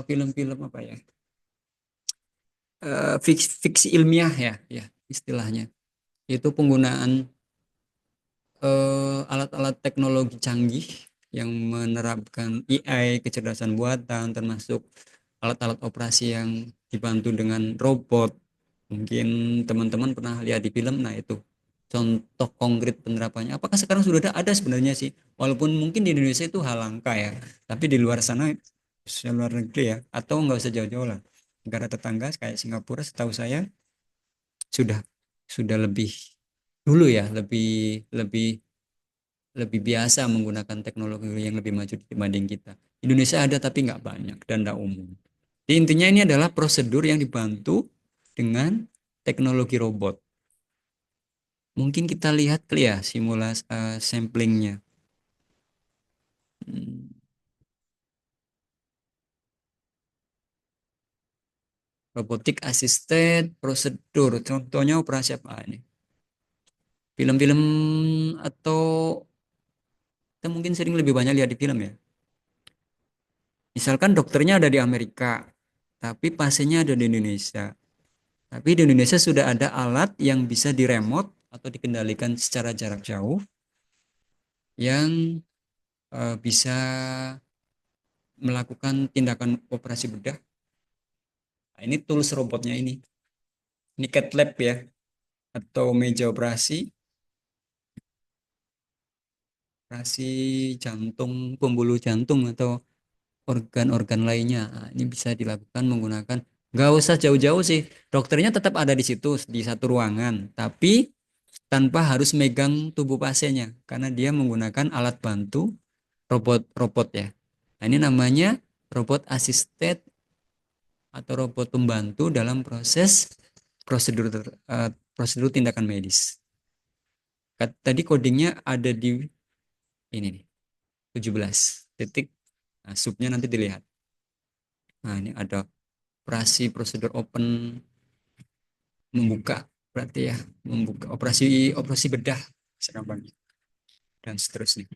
film-film apa ya, fiksi ilmiah ya istilahnya, itu penggunaan alat-alat teknologi canggih yang menerapkan AI, kecerdasan buatan, termasuk alat-alat operasi yang dibantu dengan robot. Mungkin teman-teman pernah lihat di film, nah itu contoh konkret penerapannya. Apakah sekarang sudah ada? Ada sebenarnya sih. Walaupun mungkin di Indonesia itu hal langka ya, tapi di luar sana, luar negeri ya, atau nggak usah jauh-jauh lah. Negara tetangga kayak Singapura, setahu saya sudah sudah lebih dulu ya, lebih lebih lebih biasa menggunakan teknologi yang lebih maju dibanding kita. Indonesia ada tapi nggak banyak dan nggak umum. Jadi intinya ini adalah prosedur yang dibantu dengan teknologi robot. Mungkin kita lihat kali ya simulasi samplingnya. Hmm, Robotic assisted prosedur. Contohnya operasi apa ini? Film-film atau kita mungkin sering lebih banyak lihat di film ya. Misalkan dokternya ada di Amerika, tapi pasiennya ada di Indonesia. Tapi di Indonesia sudah ada alat yang bisa diremote atau dikendalikan secara jarak jauh yang bisa melakukan tindakan operasi bedah. Nah, ini tools robotnya ini. Ini cat lab ya, atau meja operasi jantung, pembuluh jantung atau organ-organ lainnya. Nah, ini bisa dilakukan menggunakan, nggak usah jauh-jauh sih. Dokternya tetap ada di situ di satu ruangan, tapi tanpa harus megang tubuh pasiennya karena dia menggunakan alat bantu robot-robot ya. Nah, ini namanya robot assisted atau robot pembantu dalam prosedur prosedur tindakan medis. Tadi codingnya ada di ini nih, 17 titik. Nah, subnya nanti dilihat. Nah, ini ada operasi prosedur open, membuka berarti ya, membuka operasi operasi bedah segampangnya dan seterusnya.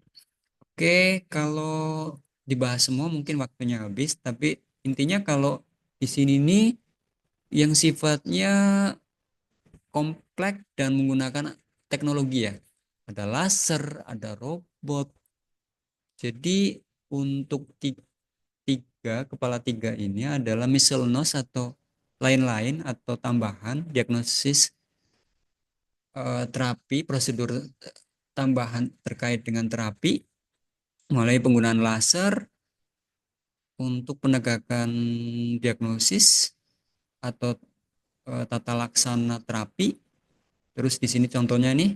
Oke, kalau dibahas semua mungkin waktunya habis, tapi intinya kalau di sini nih yang sifatnya kompleks dan menggunakan teknologi ya. Ada laser, ada robot. Jadi untuk kepala tiga ini adalah miscellaneous atau lain-lain atau tambahan diagnosis terapi, prosedur tambahan terkait dengan terapi, mulai penggunaan laser untuk penegakan diagnosis atau tata laksana terapi. Terus di sini contohnya nih,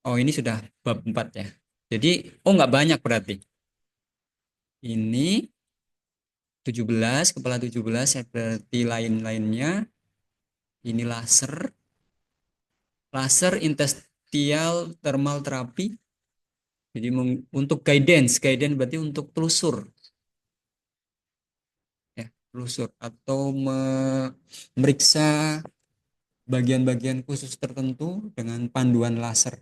oh ini sudah bab 4 ya. Jadi, oh nggak banyak berarti. Ini 17, kepala 17 ya berarti lain-lainnya. Ini laser, laser interstitial thermal therapy. Jadi untuk guidance berarti untuk telusur. Ya, telusur atau memeriksa bagian-bagian khusus tertentu dengan panduan laser.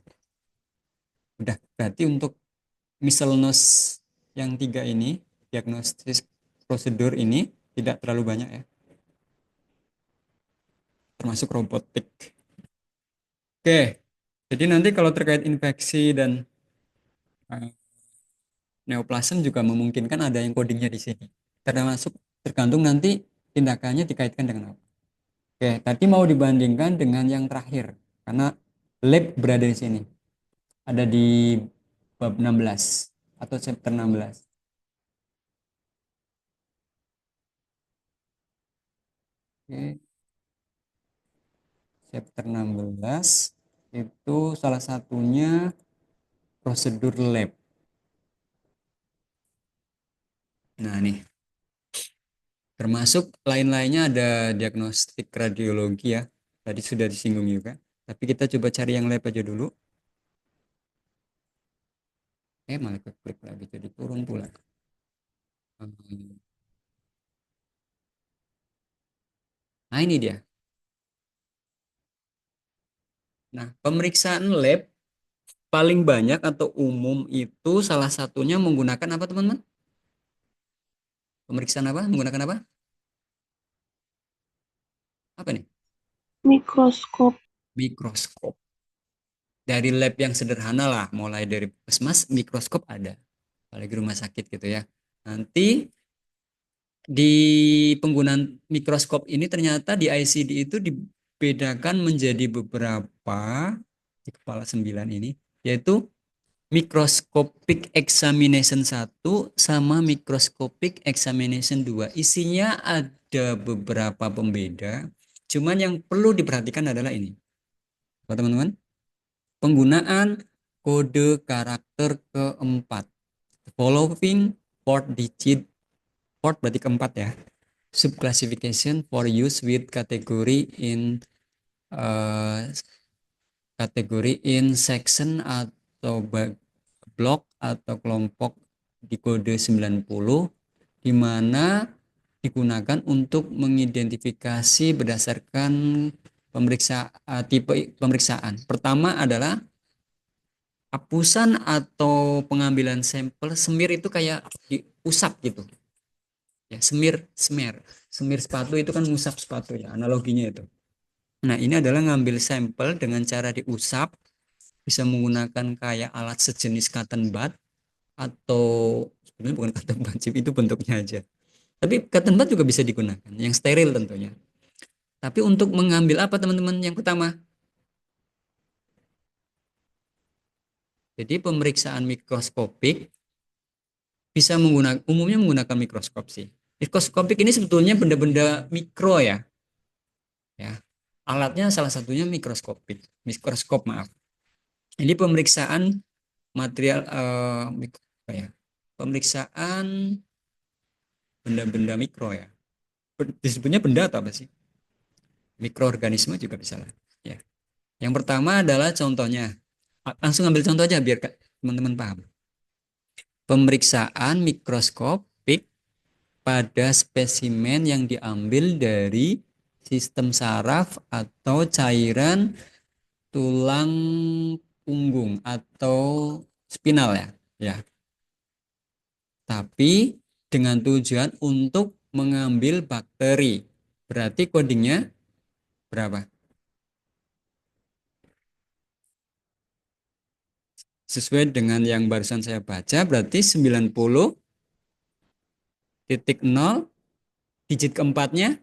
Udah, berarti untuk miscellaneous yang 3 ini, diagnostis prosedur ini tidak terlalu banyak ya, termasuk robotik. Oke, jadi nanti kalau terkait infeksi dan uh, neoplasm juga memungkinkan ada yang codingnya di sini. Termasuk tergantung nanti tindakannya dikaitkan dengan apa. Oke, tadi mau dibandingkan dengan yang terakhir karena lab berada di sini. Ada di bab 16 atau chapter 16. Oke, chapter 16 itu salah satunya prosedur lab. Nah, nih. Termasuk lain-lainnya ada diagnostik radiologi ya. Tadi sudah disinggung juga. Tapi kita coba cari yang lab aja dulu. Malah klik lagi jadi turun pula. Nah, ini dia. Nah, pemeriksaan lab paling banyak atau umum itu salah satunya menggunakan apa, teman-teman? Pemeriksaan apa? Menggunakan apa? Apa nih? Mikroskop. mikroskop. Dari lab yang sederhana lah, mulai dari puskesmas, mikroskop ada. Apalagi rumah sakit gitu ya. Nanti di penggunaan mikroskop ini ternyata di ICD itu dibedakan menjadi beberapa di kepala 9 ini, yaitu microscopic examination 1 sama microscopic examination 2. Isinya ada beberapa pembeda, cuman yang perlu diperhatikan adalah ini. Teman-teman, penggunaan kode karakter keempat. Following 4 digit, 4 berarti keempat ya. Subclassification for use with category in section atau blok atau kelompok di kode 90, di mana digunakan untuk mengidentifikasi berdasarkan tipe pemeriksaan. Pertama adalah hapusan atau pengambilan sampel semir itu kayak diusap gitu. Ya, semir sepatu itu kan ngusap sepatu ya, analoginya itu. Nah, ini adalah ngambil sampel dengan cara diusap, bisa menggunakan kayak alat sejenis cotton bud, atau sebenarnya bukan cotton bud sih, itu bentuknya aja. Tapi cotton bud juga bisa digunakan, yang steril tentunya. Tapi untuk mengambil apa teman-teman? Yang pertama, jadi pemeriksaan mikroskopik bisa umumnya menggunakan mikroskop sih. Mikroskopik ini sebetulnya benda-benda mikro ya. Ya. Alatnya salah satunya mikroskop maaf. Ini pemeriksaan material pemeriksaan benda-benda mikro ya. Disebutnya benda atau apa sih? Mikroorganisme juga bisa lah. Ya. Yang pertama adalah contohnya. Langsung ambil contoh aja biar teman-teman paham. Pemeriksaan mikroskopik pada spesimen yang diambil dari sistem saraf atau cairan tulang punggung atau spinal ya. Ya. Tapi dengan tujuan untuk mengambil bakteri. Berarti codingnya berapa? Sesuai dengan yang barusan saya baca, berarti 90.0 digit keempatnya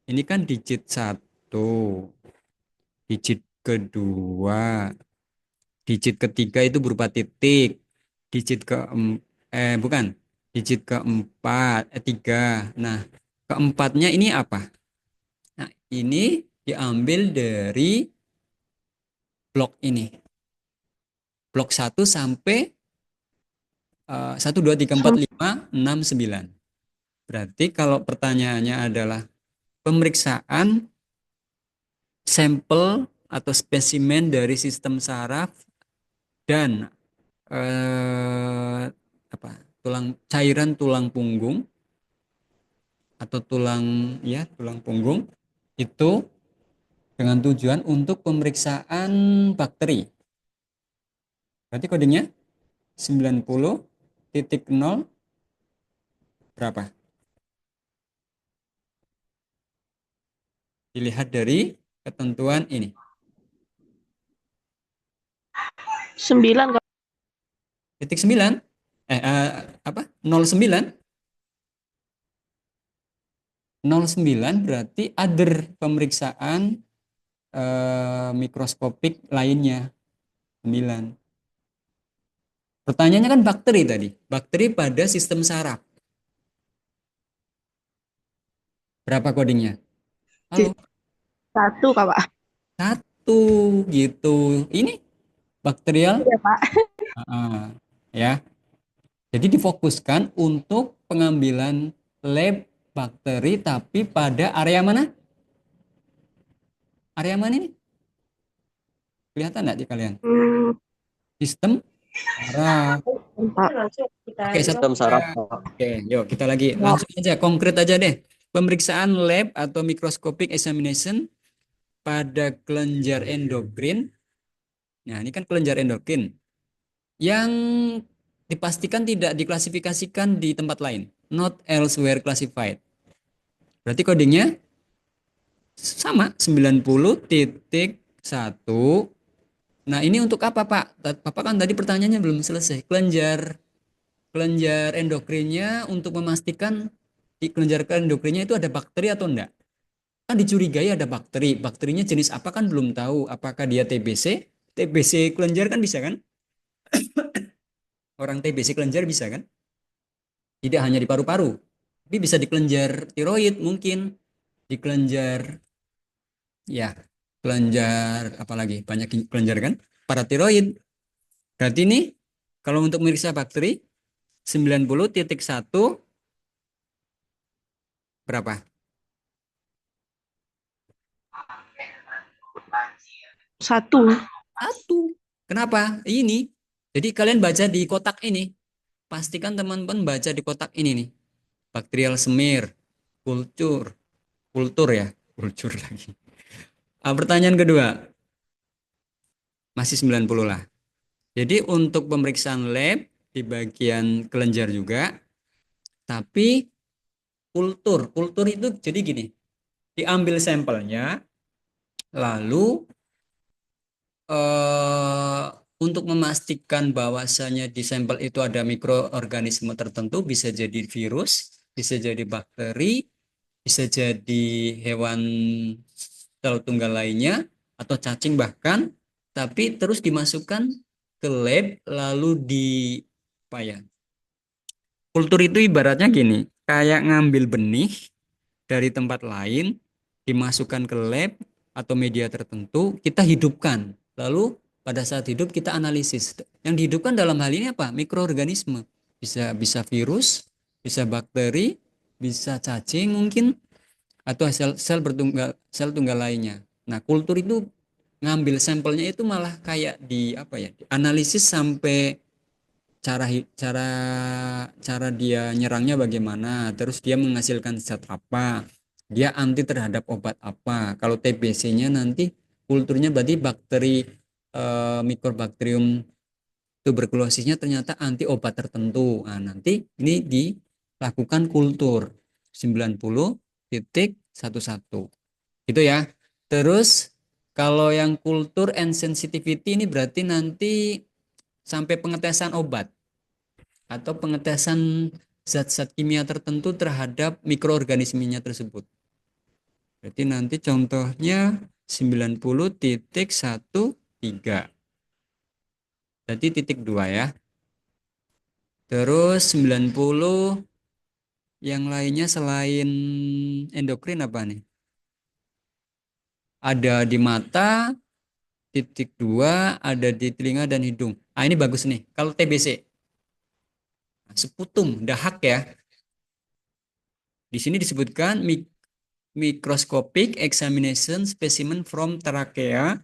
ini kan digit 1, digit kedua, digit ketiga itu berupa titik, digit digit keempat, 3. Nah, keempatnya ini apa? Nah, ini diambil dari blok ini. Blok 1 sampai 1, 2, 3, 4, 5, 6, 9. Berarti kalau pertanyaannya adalah pemeriksaan sampel atau spesimen dari sistem saraf dan cairan tulang punggung atau tulang punggung itu dengan tujuan untuk pemeriksaan bakteri. Berarti kodenya 90.0 berapa? Dilihat dari ketentuan ini. 9 Titik 9. 09. 09 berarti other pemeriksaan mikroskopik lainnya 9. Pertanyaannya kan bakteri tadi. Bakteri pada sistem saraf. Berapa codingnya? Halo? 1 Kak, Pak. 1 gitu. Ini bakterial. Iya, Pak. Ya. Jadi difokuskan untuk pengambilan lab bakteri tapi pada area mana? Area mana ini? Kelihatan enggak di kalian? Sistem saraf. Oke, Sistem saraf. Oke, yuk kita lagi langsung aja konkret aja deh. Pemeriksaan lab atau microscopic examination pada kelenjar endokrin. Nah, ini kan kelenjar endokrin yang dipastikan tidak diklasifikasikan di tempat lain, not elsewhere classified. Berarti codingnya sama 90.0 satu. Nah, ini untuk apa, Pak? Bapak kan tadi pertanyaannya belum selesai. Kelenjar endokrinnya untuk memastikan di kelenjar endokrinnya itu ada bakteri atau enggak. Kan dicurigai ada bakteri. Bakterinya jenis apa kan belum tahu. Apakah dia TBC? TBC kelenjar kan bisa kan? Orang TBC kelenjar bisa kan? Tidak hanya di paru-paru, tapi bisa di kelenjar tiroid mungkin, di kelenjar ya, kelenjar apalagi banyak kelenjar kan? Paratiroid. Berarti ini kalau untuk meriksa bakteri 90,1 berapa? 1. Satu. Kenapa? Ini. Jadi kalian baca di kotak ini. Pastikan teman-teman baca di kotak ini nih. Bakterial semir, kultur, kultur ya, kultur lagi. Pertanyaan kedua, masih 90 lah. Jadi untuk pemeriksaan lab di bagian kelenjar juga, tapi kultur itu jadi gini, diambil sampelnya, lalu untuk memastikan bahwasanya di sampel itu ada mikroorganisme tertentu, bisa jadi virus, bisa jadi bakteri, bisa jadi hewan sel tunggal lainnya, atau cacing bahkan, tapi terus dimasukkan ke lab, lalu di apa ya? Kultur itu ibaratnya gini, kayak ngambil benih dari tempat lain, dimasukkan ke lab atau media tertentu, kita hidupkan. Lalu pada saat hidup kita analisis. Yang dihidupkan dalam hal ini apa? Mikroorganisme. Bisa bisa virus, bisa bakteri, bisa cacing mungkin, atau sel tunggal lainnya. Nah, kultur itu ngambil sampelnya itu malah kayak di apa ya? Analisis sampai cara cara cara dia nyerangnya bagaimana, terus dia menghasilkan zat apa, dia anti terhadap obat apa. Kalau TBC-nya nanti kulturnya berarti bakteri Mycobacterium tuberculosisnya ternyata anti obat tertentu. Nah, nanti ini dilakukan kultur 90,11 itu ya. Terus kalau yang kultur and sensitivity ini berarti nanti sampai pengetesan obat atau pengetesan zat-zat kimia tertentu terhadap mikroorganismenya tersebut. Berarti nanti contohnya 90,13. Jadi titik 2 ya. Terus 90 yang lainnya selain endokrin apa nih? Ada di mata, titik 2, ada di telinga dan hidung. Ah, ini bagus nih. Kalau TBC, seputum, dahak ya. Di sini disebutkan microscopic examination specimen from trachea,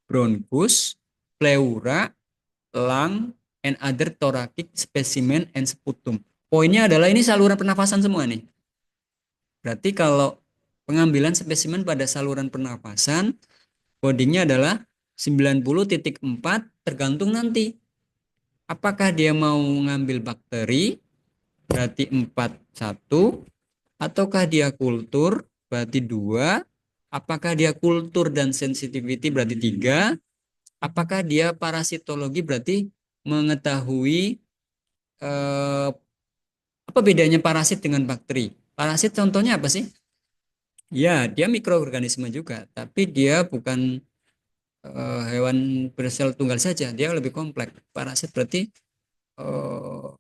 bronchus, pleura, lung, and other thoracic specimen and sputum. Poinnya adalah ini saluran pernafasan semua nih. Berarti kalau pengambilan spesimen pada saluran pernafasan, codingnya adalah 90,4 tergantung nanti. Apakah dia mau ngambil bakteri, berarti 41, ataukah dia kultur, berarti 2, apakah dia kultur dan sensitivity, berarti 3, apakah dia parasitologi, berarti mengetahui apa bedanya parasit dengan bakteri. Parasit contohnya apa sih? Ya, dia mikroorganisme juga, tapi dia bukan hewan bersel tunggal saja, dia lebih kompleks. Parasit berarti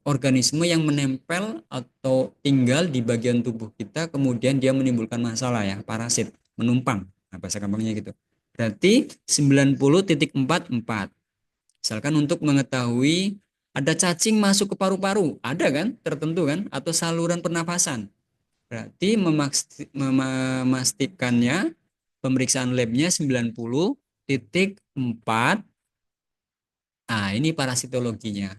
organisme yang menempel atau tinggal di bagian tubuh kita, kemudian dia menimbulkan masalah ya, parasit, menumpang. Nah, bahasa gampangnya gitu. Berarti 90,44. Misalkan untuk mengetahui ada cacing masuk ke paru-paru, ada kan, tertentu kan, atau saluran pernafasan. Berarti memastikannya pemeriksaan labnya 90,4. Nah, ini parasitologinya.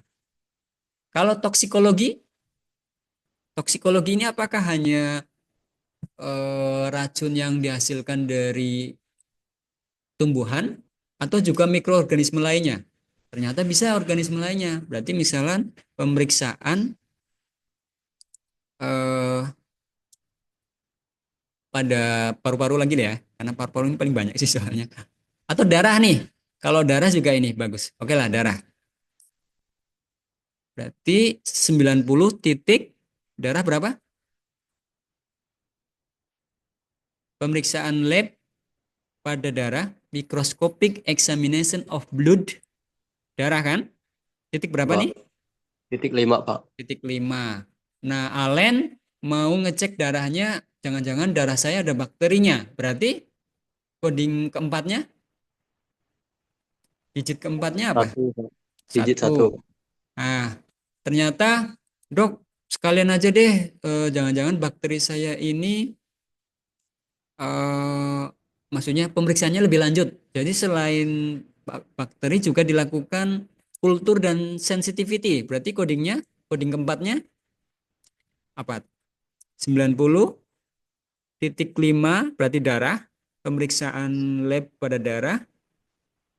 Kalau toksikologi ini apakah hanya racun yang dihasilkan dari tumbuhan atau juga mikroorganisme lainnya? Ternyata bisa organisme lainnya. Berarti misalnya pemeriksaan pada paru-paru lagi ya, karena paru-paru ini paling banyak sih soalnya. Atau darah nih. Kalau darah juga ini bagus. Oke lah, darah. Berarti 90 titik darah berapa? Pemeriksaan lab pada darah, microscopic examination of blood. Darah kan? Titik berapa Pak. nih? Titik 5, Pak. Titik 5. Nah, Allen mau ngecek darahnya, jangan-jangan darah saya ada bakterinya. Berarti coding keempatnya, digit keempatnya apa? 1, Pak. Digit 1. 1. Nah, ternyata dok sekalian aja deh, jangan-jangan bakteri saya ini, maksudnya pemeriksaannya lebih lanjut. Jadi selain bakteri juga dilakukan kultur dan sensitivity. Berarti coding keempatnya apa? 90,5 berarti darah, pemeriksaan lab pada darah,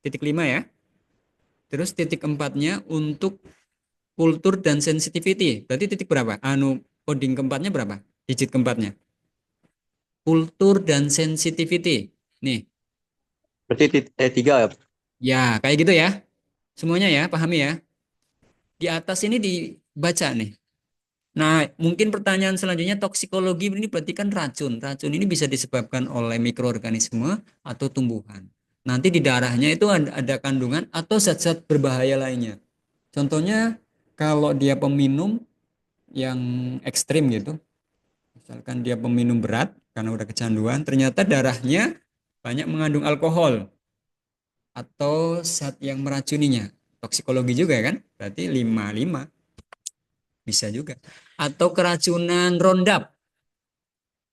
titik 5 ya. Terus titik empatnya untuk kultur dan sensitivity. Berarti titik berapa? Coding keempatnya berapa? Digit keempatnya. Kultur dan sensitivity. Nih. Berarti 3 ya, Pak? Ya, kayak gitu ya. Semuanya ya, pahami ya. Di atas ini dibaca nih. Nah, mungkin pertanyaan selanjutnya, toksikologi ini berarti kan racun. Racun ini bisa disebabkan oleh mikroorganisme atau tumbuhan. Nanti di darahnya itu ada kandungan atau zat-zat berbahaya lainnya. Contohnya kalau dia peminum yang ekstrim gitu, misalkan dia peminum berat karena udah kecanduan, ternyata darahnya banyak mengandung alkohol atau zat yang meracuninya. Toksikologi juga kan? Berarti 55 bisa juga. Atau keracunan Roundup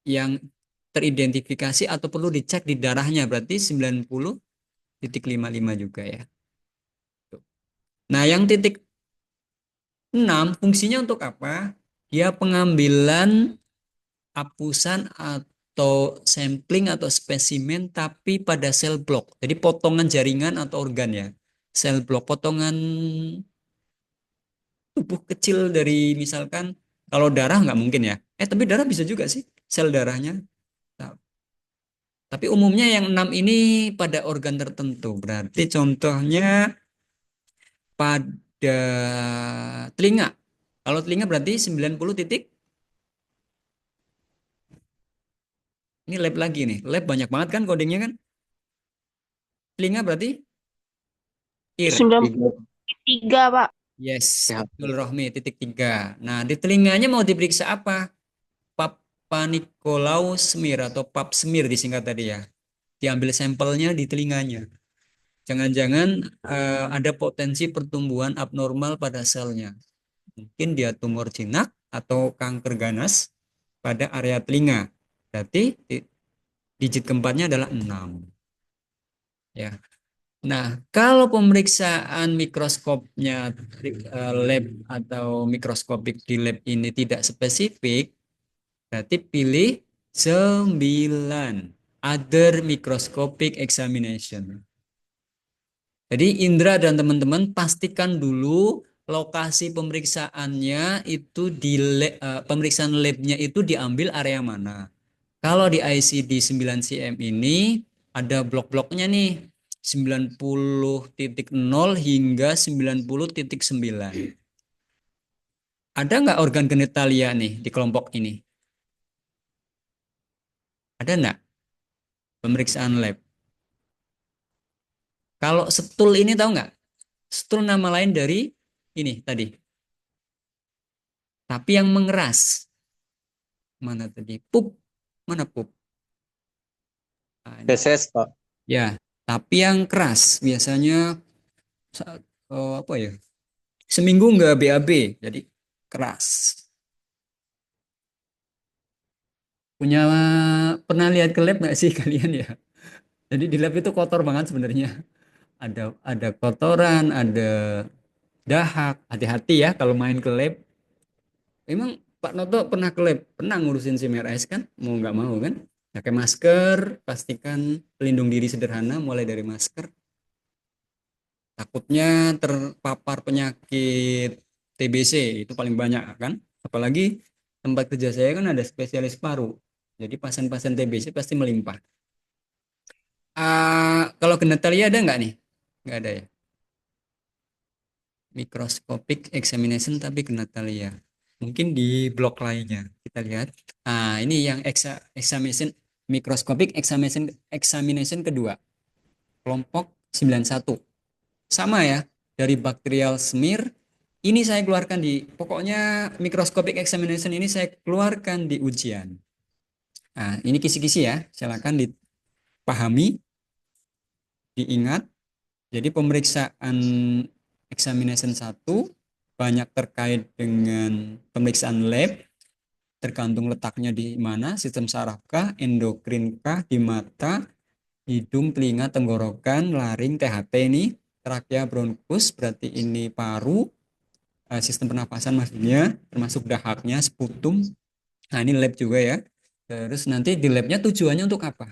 yang teridentifikasi atau perlu dicek di darahnya, berarti 90,55 juga ya. Nah, yang titik 6 fungsinya untuk apa? Dia pengambilan apusan atau sampling atau spesimen tapi pada sel blok. Jadi potongan jaringan atau organ ya. Sel blok, potongan tubuh kecil dari misalkan kalau darah nggak mungkin ya. Tapi darah bisa juga sih sel darahnya. Tapi umumnya yang 6 ini pada organ tertentu. Berarti contohnya pada telinga. Kalau telinga berarti 90 titik. Ini lab lagi nih. Lab banyak banget kan codingnya kan. Telinga berarti ear. 93, Pak. Yes, Ya. betul Rohmi, titik 3. Nah, di telinganya mau diperiksa apa? Papa Nicolau smear atau pap smear disingkat tadi ya. Diambil sampelnya di telinganya. Jangan-jangan ada potensi pertumbuhan abnormal pada selnya. Mungkin dia tumor jinak atau kanker ganas pada area telinga. Berarti digit keempatnya adalah 6. Ya. Nah, kalau pemeriksaan mikroskopnya lab atau mikroskopik di lab ini tidak spesifik, berarti pilih 9. Other microscopic examination. Jadi Indra dan teman-teman pastikan dulu lokasi pemeriksaannya itu pemeriksaan labnya itu diambil area mana. Kalau di ICD 9cm ini ada blok-bloknya nih 90,0 hingga 90,9. Ada nggak organ genitalia nih di kelompok ini? Ada nggak pemeriksaan lab? Kalau setul ini tahu nggak? Setul nama lain dari ini tadi. Tapi yang mengeras. Mana tadi? Pup. Mana pup? feses, Pak. Ya, tapi yang keras biasanya apa ya? Seminggu nggak BAB, jadi keras. Pernah lihat ke lab nggak sih kalian ya? Jadi di lab itu kotor banget sebenarnya. Ada kotoran, ada dahak. Hati-hati ya kalau main ke lab. Emang Pak Noto pernah ke lab? Pernah ngurusin SIM-RS kan? Mau nggak mau kan? Pakai masker, pastikan pelindung diri sederhana mulai dari masker. Takutnya terpapar penyakit TBC itu paling banyak kan? Apalagi tempat kerja saya kan ada spesialis paru. Jadi pasien-pasien TBC pasti melimpah. Kalau genetalia ada nggak nih? Nggak ada ya. Microscopic examination tapi genetalia. Mungkin di blok lainnya. Kita lihat. Ini yang examination microscopic examination kedua. Kelompok 91. Sama ya, dari bacterial smear ini saya keluarkan pokoknya microscopic examination ini saya keluarkan di ujian. Ini kisi-kisi ya, silakan dipahami, diingat. Jadi pemeriksaan examination 1 banyak terkait dengan pemeriksaan lab, tergantung letaknya di mana, sistem sarafkah, endokrinkah, di mata, hidung, telinga, tenggorokan, laring, THT ini, trakea, bronkus, berarti ini paru, sistem pernapasan maksudnya, termasuk dahaknya, sputum. Ini lab juga ya. Terus nanti di labnya tujuannya untuk apa?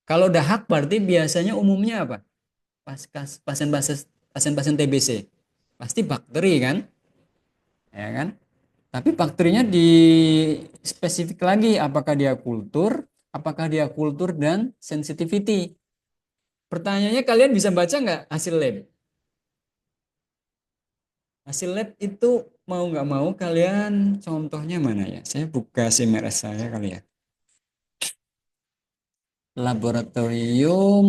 Kalau dahak berarti biasanya umumnya apa? Pasien-pasien TBC. Pasti bakteri kan? Ya kan? Tapi bakterinya di spesifik lagi, apakah dia kultur dan sensitivity. Pertanyaannya kalian bisa baca nggak hasil lab? Hasil lab itu mau nggak mau kalian contohnya mana ya? Saya buka SIMRS saya kali ya. Laboratorium.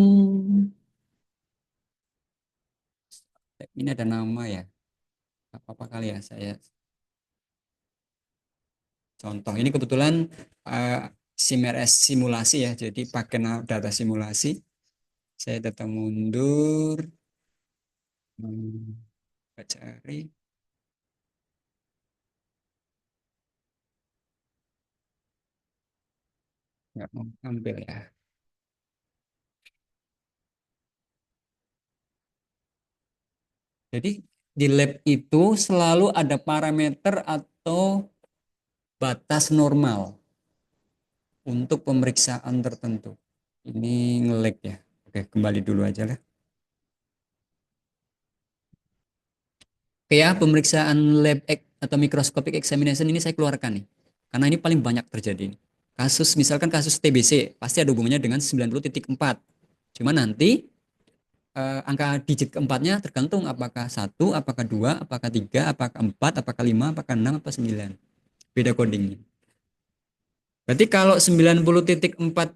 Ini ada nama ya. Apa-apa kali ya saya. Contoh ini kebetulan SIMRS simulasi ya. Jadi pakai data simulasi. Saya data mundur. Cari. Nggak mau ambil ya. Jadi di lab itu selalu ada parameter atau batas normal untuk pemeriksaan tertentu. Ini nge-lag ya. Oke, kembali dulu aja lah. Oke ya, pemeriksaan lab atau microscopic examination ini saya keluarkan nih. Karena ini paling banyak terjadi. Misalkan kasus TBC, pasti ada hubungannya dengan 90.4. Cuma nanti angka digit keempatnya tergantung apakah 1, apakah 2, apakah 3, apakah 4, apakah 5, apakah 6, apakah 9. Beda codingnya. Berarti kalau 90.42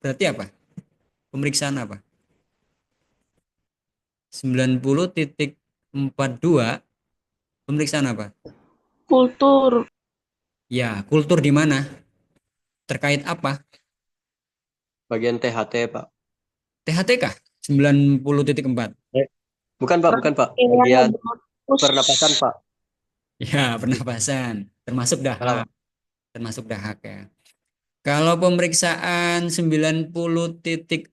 berarti apa? Pemeriksaan apa? 90.42 pemeriksaan apa? Kultur. Ya, kultur di mana? Terkait apa? Bagian THT, Pak. THT kah? 90.4. Bukan, Pak. Bukan, Pak. Iya, Bagian bronkus. pernapasan, Pak. Ya, pernapasan. Termasuk Salah, dahak. Termasuk dahak ya. Kalau pemeriksaan 90.45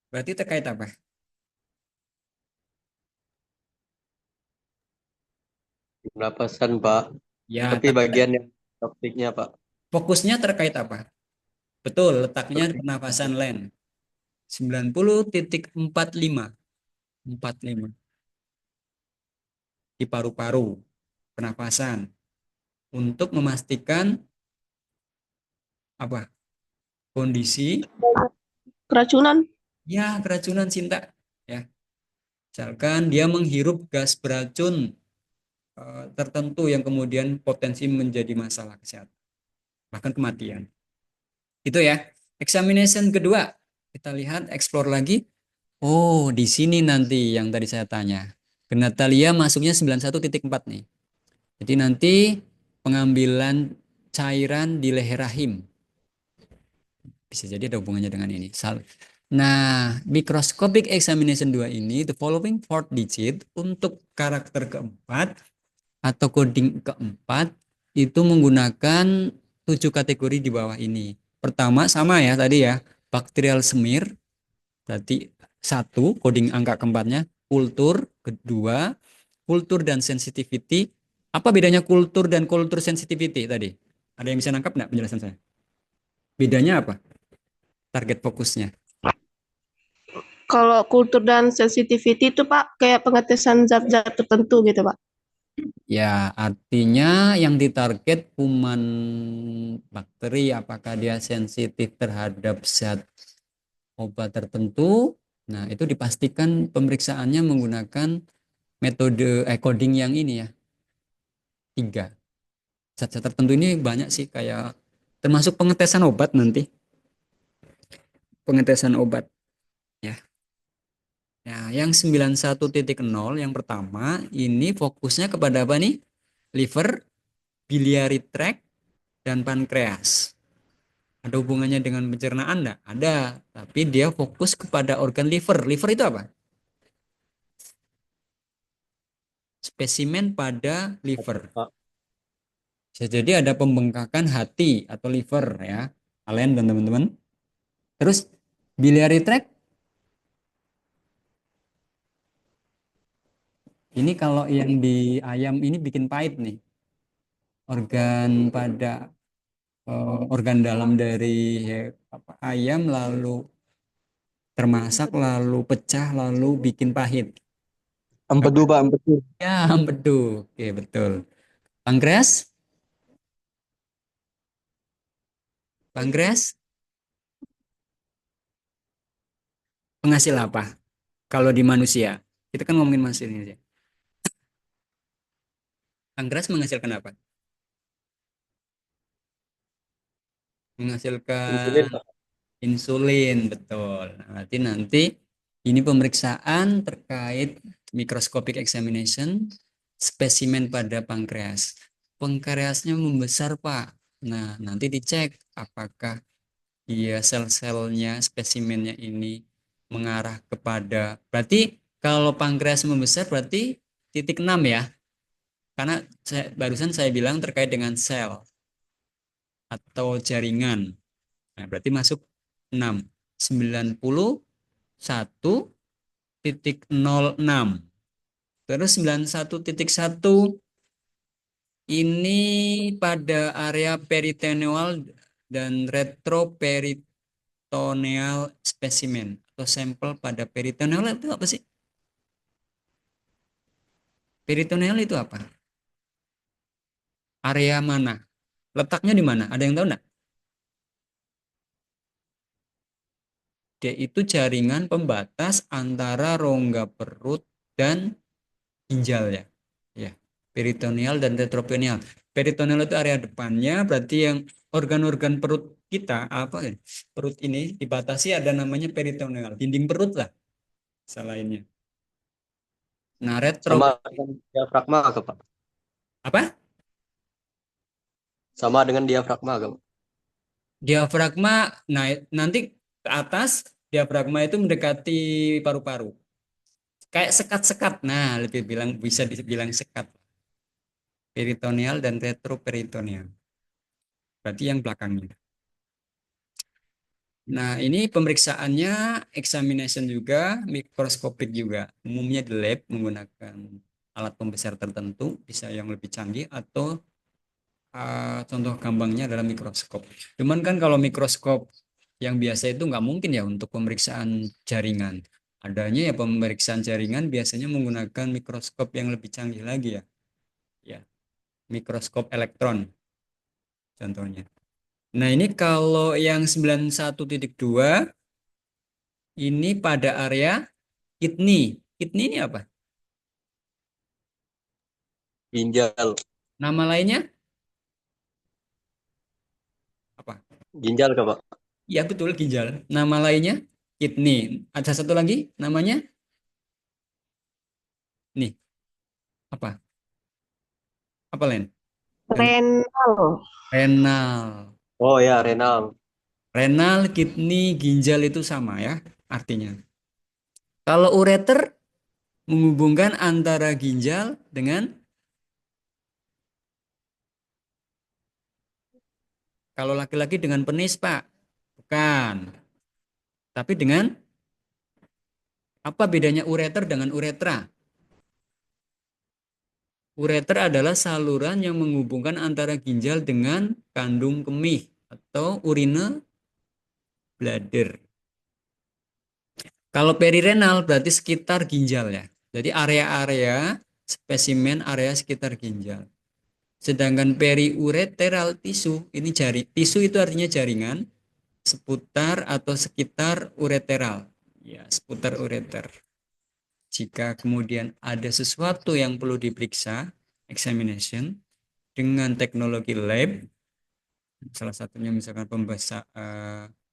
berarti terkait apa? pernapasan, Pak. Ya, Tapi bagian yang topiknya, Pak. fokusnya terkait apa? Betul, letaknya pernapasan LEN. 90.45. 45 di paru-paru, pernapasan. Untuk memastikan apa? Kondisi Keracunan. keracunan Sinta ya. Misalkan dia menghirup gas beracun tertentu yang kemudian potensi menjadi masalah kesehatan, bahkan kematian. Itu ya. Examination kedua, kita lihat explore lagi. Oh, di sini nanti yang tadi saya tanya. Genetalia masuknya 91.4 nih. Jadi nanti pengambilan cairan di leher rahim. Bisa jadi ada hubungannya dengan ini. Nah, microscopic examination 2 ini, the following fourth digit untuk karakter keempat atau coding keempat itu menggunakan 7 kategori di bawah ini. Pertama sama ya tadi ya, bacterial smear, berarti 1 coding angka keempatnya, kultur, kedua, kultur dan sensitivity. Apa bedanya kultur dan kultur sensitivity tadi? Ada yang bisa nangkap nggak penjelasan saya? Bedanya apa? Target fokusnya. Kalau kultur dan sensitivity itu Pak kayak pengetesan zat-zat tertentu gitu Pak. Ya, artinya yang ditarget kuman bakteri, apakah dia sensitif terhadap zat obat tertentu. Nah, itu dipastikan pemeriksaannya menggunakan metode coding yang ini ya, 3. Zat-zat tertentu ini banyak sih, kayak termasuk pengetesan obat nanti. Pengetesan obat ya. Nah, yang 91.0 yang pertama ini fokusnya kepada apa nih? Liver, biliary tract, dan pankreas. Ada hubungannya dengan pencernaan enggak? Ada, tapi dia fokus kepada organ liver. Liver itu apa? Spesimen pada liver. Pak. Bisa jadi ada pembengkakan hati atau liver ya, kalian dan teman-teman. Terus biliary tract ini kalau yang di ayam ini bikin pahit nih. Organ dalam dari ayam lalu termasak lalu pecah lalu bikin pahit. Empedu Pak, empedu. Ya, empedu. Oke, betul. Pankreas? Pankreas penghasil apa? Kalau di manusia, kita kan ngomongin manusia ini. Pankreas menghasilkan apa? Insulin Menghasilkan Pak. insulin, betul. Nah, nanti ini pemeriksaan terkait microscopic examination spesimen pada pankreas. Pankreasnya membesar, Pak. Nah, nanti dicek apakah dia sel-selnya, spesimennya ini mengarah kepada, berarti kalau pankreas membesar berarti titik 6 ya. Karena barusan saya bilang terkait dengan sel atau jaringan. Nah, berarti masuk 6. 91.06. Terus 91.1 ini pada area peritoneal dan retroperitoneal spesimen atau sampel pada peritoneal itu apa sih? Peritoneal itu apa? Area mana? Letaknya di mana? Ada yang tahu enggak? Dia itu jaringan pembatas antara rongga perut dan ginjal ya. Ya, peritoneal dan retroperitoneal. Peritoneal itu area depannya, berarti yang organ-organ perut kita apa ya? Perut ini dibatasi ada namanya peritoneal, dinding perut lah, selainnya. Nah, Sama dengan diafragma ke Pak. apa? Sama dengan diafragma ke Pak. Diafragma, nah nanti ke atas diafragma itu mendekati paru-paru. Kayak sekat-sekat. Nah, lebih bisa dibilang sekat. Peritoneal dan retroperitoneal. Berarti yang belakangnya. Nah, ini pemeriksaannya examination juga, mikroskopik juga. Umumnya di lab menggunakan alat pembesar tertentu, bisa yang lebih canggih atau contoh gampangnya adalah mikroskop. Cuman kan kalau mikroskop yang biasa itu nggak mungkin ya untuk pemeriksaan jaringan. Adanya ya pemeriksaan jaringan biasanya menggunakan mikroskop yang lebih canggih lagi ya. Ya, mikroskop elektron contohnya. Nah, ini kalau yang 91.2 ini pada area kidney. Kidney ini apa? Ginjal. Nama lainnya apa? Ginjal ke Pak. Ya, betul, ginjal. Nama lainnya kidney. Ada satu lagi namanya nih, apa? Apa lain? Renal. Renal. Oh ya, renal. Renal, kidney, ginjal itu sama ya artinya. Kalau ureter menghubungkan antara ginjal dengan, kalau laki-laki dengan penis, Pak. Bukan. Tapi dengan apa bedanya ureter dengan uretra? Ureter adalah saluran yang menghubungkan antara ginjal dengan kandung kemih atau urine bladder. Kalau perirenal berarti sekitar ginjal ya. Jadi area-area spesimen area sekitar ginjal. Sedangkan periureteral tisu, ini tisu itu artinya jaringan seputar atau sekitar ureteral. Ya, seputar ureter. Jika kemudian ada sesuatu yang perlu diperiksa, examination, dengan teknologi lab, salah satunya misalkan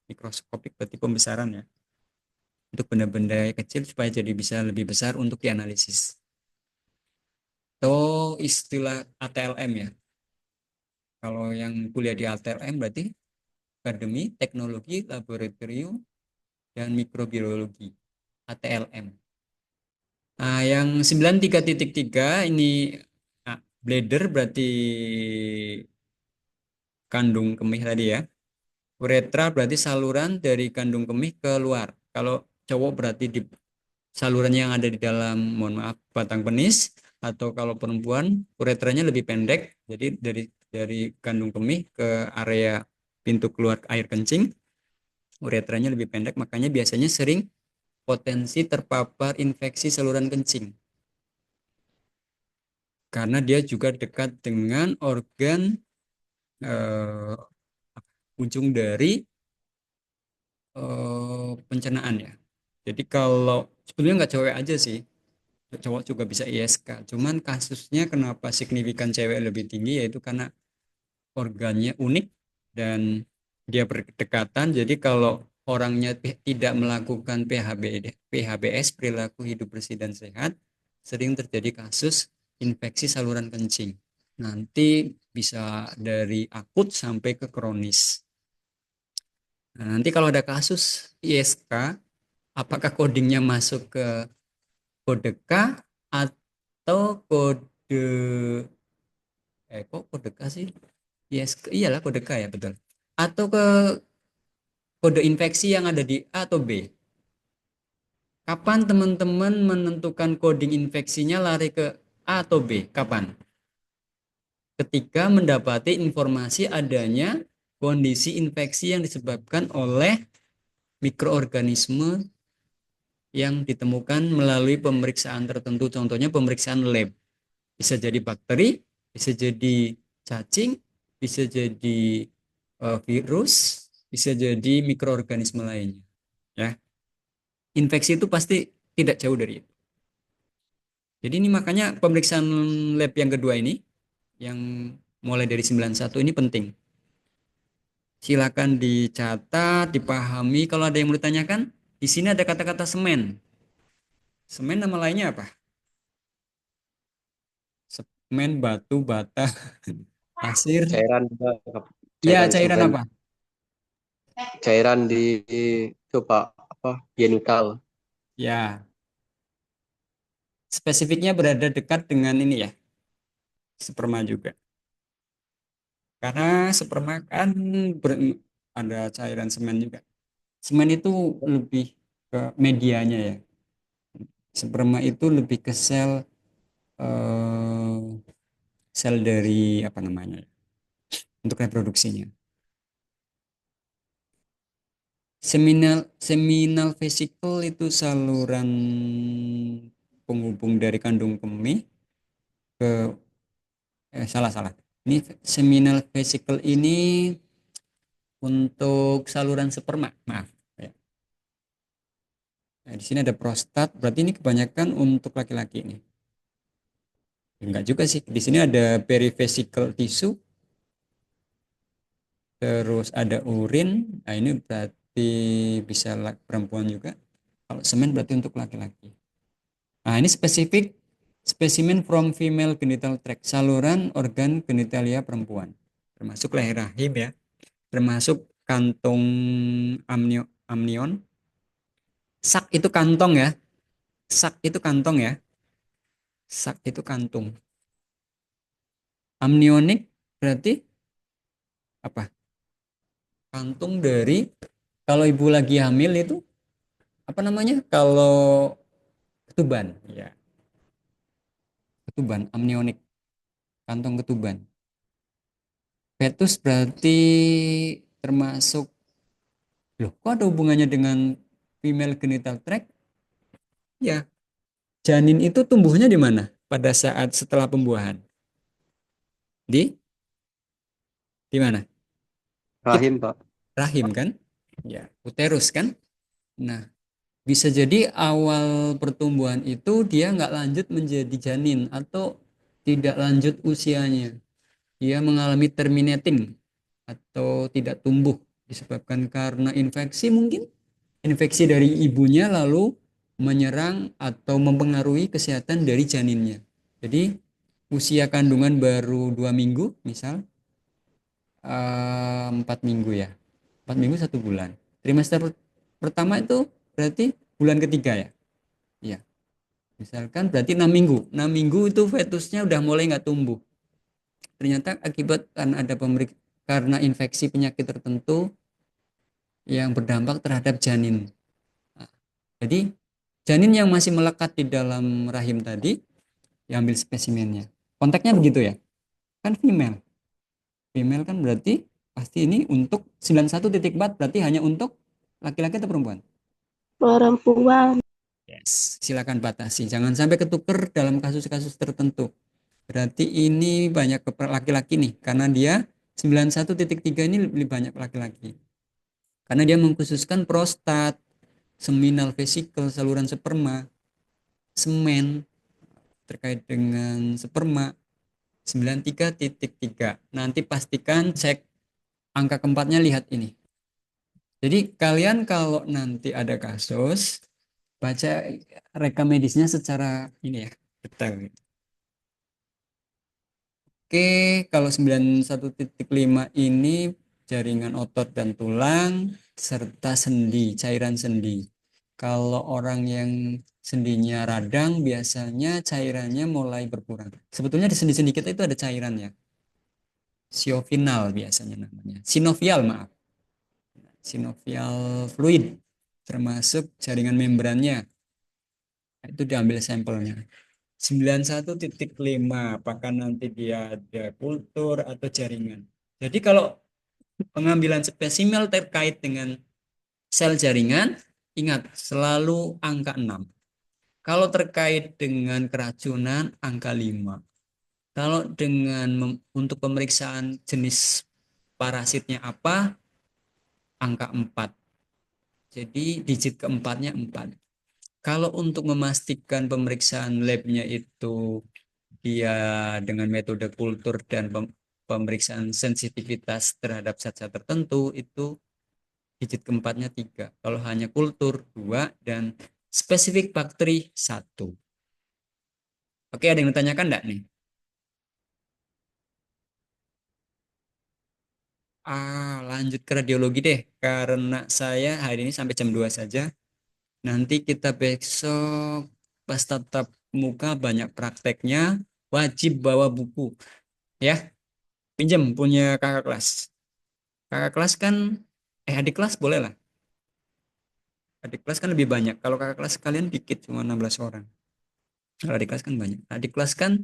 mikroskopik, berarti pembesaran ya, untuk benda-benda kecil supaya jadi bisa lebih besar untuk dianalisis. Atau istilah ATLM ya. Kalau yang kuliah di ATLM berarti Akademi Teknologi Laboratorium dan Mikrobiologi, ATLM. Nah, yang 93.3 ini bladder berarti kandung kemih tadi ya. Uretra berarti saluran dari kandung kemih keluar. Kalau cowok berarti di saluran yang ada di dalam, mohon maaf, batang penis, atau kalau perempuan uretranya lebih pendek, jadi dari kandung kemih ke area pintu keluar air kencing, uretranya lebih pendek, makanya biasanya sering potensi terpapar infeksi saluran kencing. Karena dia juga dekat dengan organ ujung dari pencernaan ya. Jadi kalau sebetulnya nggak cewek aja sih, cowok juga bisa ISK. Cuman kasusnya kenapa signifikan cewek lebih tinggi yaitu karena organnya unik dan dia berdekatan. Jadi kalau orangnya tidak melakukan PHBS, perilaku hidup bersih dan sehat, sering terjadi kasus infeksi saluran kencing. Nanti bisa dari akut sampai ke kronis. Nah, nanti kalau ada kasus ISK, apakah codingnya masuk ke kode K atau kode kok kode K sih? ISK, iyalah kode K ya, betul. Atau ke kode infeksi yang ada di A atau B. Kapan teman-teman menentukan coding infeksinya lari ke A atau B? Kapan? Ketika mendapati informasi adanya kondisi infeksi yang disebabkan oleh mikroorganisme yang ditemukan melalui pemeriksaan tertentu, contohnya pemeriksaan lab. Bisa jadi bakteri, bisa jadi cacing, bisa jadi virus, bisa jadi mikroorganisme lainnya. Ya, infeksi itu pasti tidak jauh dari itu. Jadi ini makanya pemeriksaan lab yang kedua ini, yang mulai dari 91 ini penting. Silakan dicatat, dipahami. Kalau ada yang mau ditanyakan, di sini ada kata-kata semen. Semen nama lainnya apa? Semen, batu, bata, pasir. Cairan juga, Iya, cairan cairan semen, apa? cairan di coba apa genital. Ya, spesifiknya berada dekat dengan ini ya, sperma juga. Karena sperma kan ada cairan semen juga. Semen itu lebih ke medianya ya. Sperma itu lebih ke eh, sel dari apa namanya ya, untuk reproduksinya. Seminal vesicle itu saluran penghubung dari kandung kemih ke salah. Ini seminal vesicle ini untuk saluran sperma, maaf. Ya. Nah, di sini ada prostat, berarti ini kebanyakan untuk laki-laki ini. Enggak juga sih. Di sini ada perivesical tissue, terus ada urin. Nah, ini berarti bisa perempuan juga. Kalau semen berarti untuk laki-laki. Nah, ini spesifik spesimen from female genital tract, saluran organ genitalia perempuan. Termasuk leher rahim ya. Termasuk kantong amnion. Sak itu kantong ya. Sak itu kantong ya. Sak itu kantung. Amnionik berarti apa? Kantung dari kalau ibu lagi hamil itu apa namanya? Kalau ketuban, ya. Ketuban, amnionik, kantong ketuban. Fetus berarti termasuk, loh, kok ada hubungannya dengan female genital tract? Ya, janin itu tumbuhnya di mana? pada saat setelah pembuahan? Di mana? Rahim, Pak. Rahim kan? Ya, uterus kan? Nah, bisa jadi awal pertumbuhan itu dia nggak lanjut menjadi janin atau tidak lanjut usianya. Dia mengalami terminating atau tidak tumbuh disebabkan karena infeksi mungkin. Infeksi dari ibunya lalu menyerang atau mempengaruhi kesehatan dari janinnya. Jadi usia kandungan baru 2 minggu misal 4 minggu ya. 4 minggu 1 bulan. Trimester pertama itu berarti bulan ketiga ya. Iya. Misalkan berarti 6 minggu. 6 minggu itu fetusnya udah mulai nggak tumbuh. Ternyata akibat karena infeksi penyakit tertentu yang berdampak terhadap janin. Nah, jadi janin yang masih melekat di dalam rahim tadi diambil spesimennya. Konteksnya begitu ya. Kan female. Female kan berarti pasti ini untuk 91.4 berarti hanya untuk laki-laki atau perempuan? Perempuan. Yes, silakan batasi. Jangan sampai ketuker dalam kasus-kasus tertentu. Berarti ini banyak ke laki-laki nih, karena dia 91.3 ini lebih banyak laki-laki. Karena dia mengkhususkan prostat, seminal vesicle, saluran sperma, semen terkait dengan sperma 93.3. Nanti pastikan cek angka keempatnya, lihat ini. Jadi kalian kalau nanti ada kasus baca rekam medisnya secara ini ya, detail. Oke, kalau 91.5 ini jaringan otot dan tulang serta sendi, cairan sendi. Kalau orang yang sendinya radang biasanya cairannya mulai berkurang. Sebetulnya di sendi-sendi kita itu ada cairan ya. Sinovial biasanya namanya. Sinovial, maaf. Sinovial fluid termasuk jaringan membrannya. Itu diambil sampelnya. 91.5 apakah nanti dia ada kultur atau jaringan. Jadi kalau pengambilan spesimen terkait dengan sel jaringan, ingat selalu angka 6. Kalau terkait dengan keracunan, angka 5. Kalau untuk pemeriksaan jenis parasitnya apa, angka 4. Jadi digit keempatnya 4. Kalau untuk memastikan pemeriksaan labnya itu dia dengan metode kultur dan pemeriksaan sensitivitas terhadap zat-zat tertentu, itu digit keempatnya 3. Kalau hanya kultur 2 dan spesifik bakteri 1. Oke, ada yang ditanyakan enggak nih? Lanjut ke radiologi deh, karena saya hari ini sampai jam 2 saja. Nanti kita besok pas tatap muka banyak prakteknya, wajib bawa buku. Ya, pinjam punya kakak kelas. Kakak kelas kan, adik kelas boleh lah. Adik kelas kan lebih banyak. Kalau kakak kelas kalian dikit, cuma 16 orang. Kalau adik kelas kan banyak. Adik kelas kan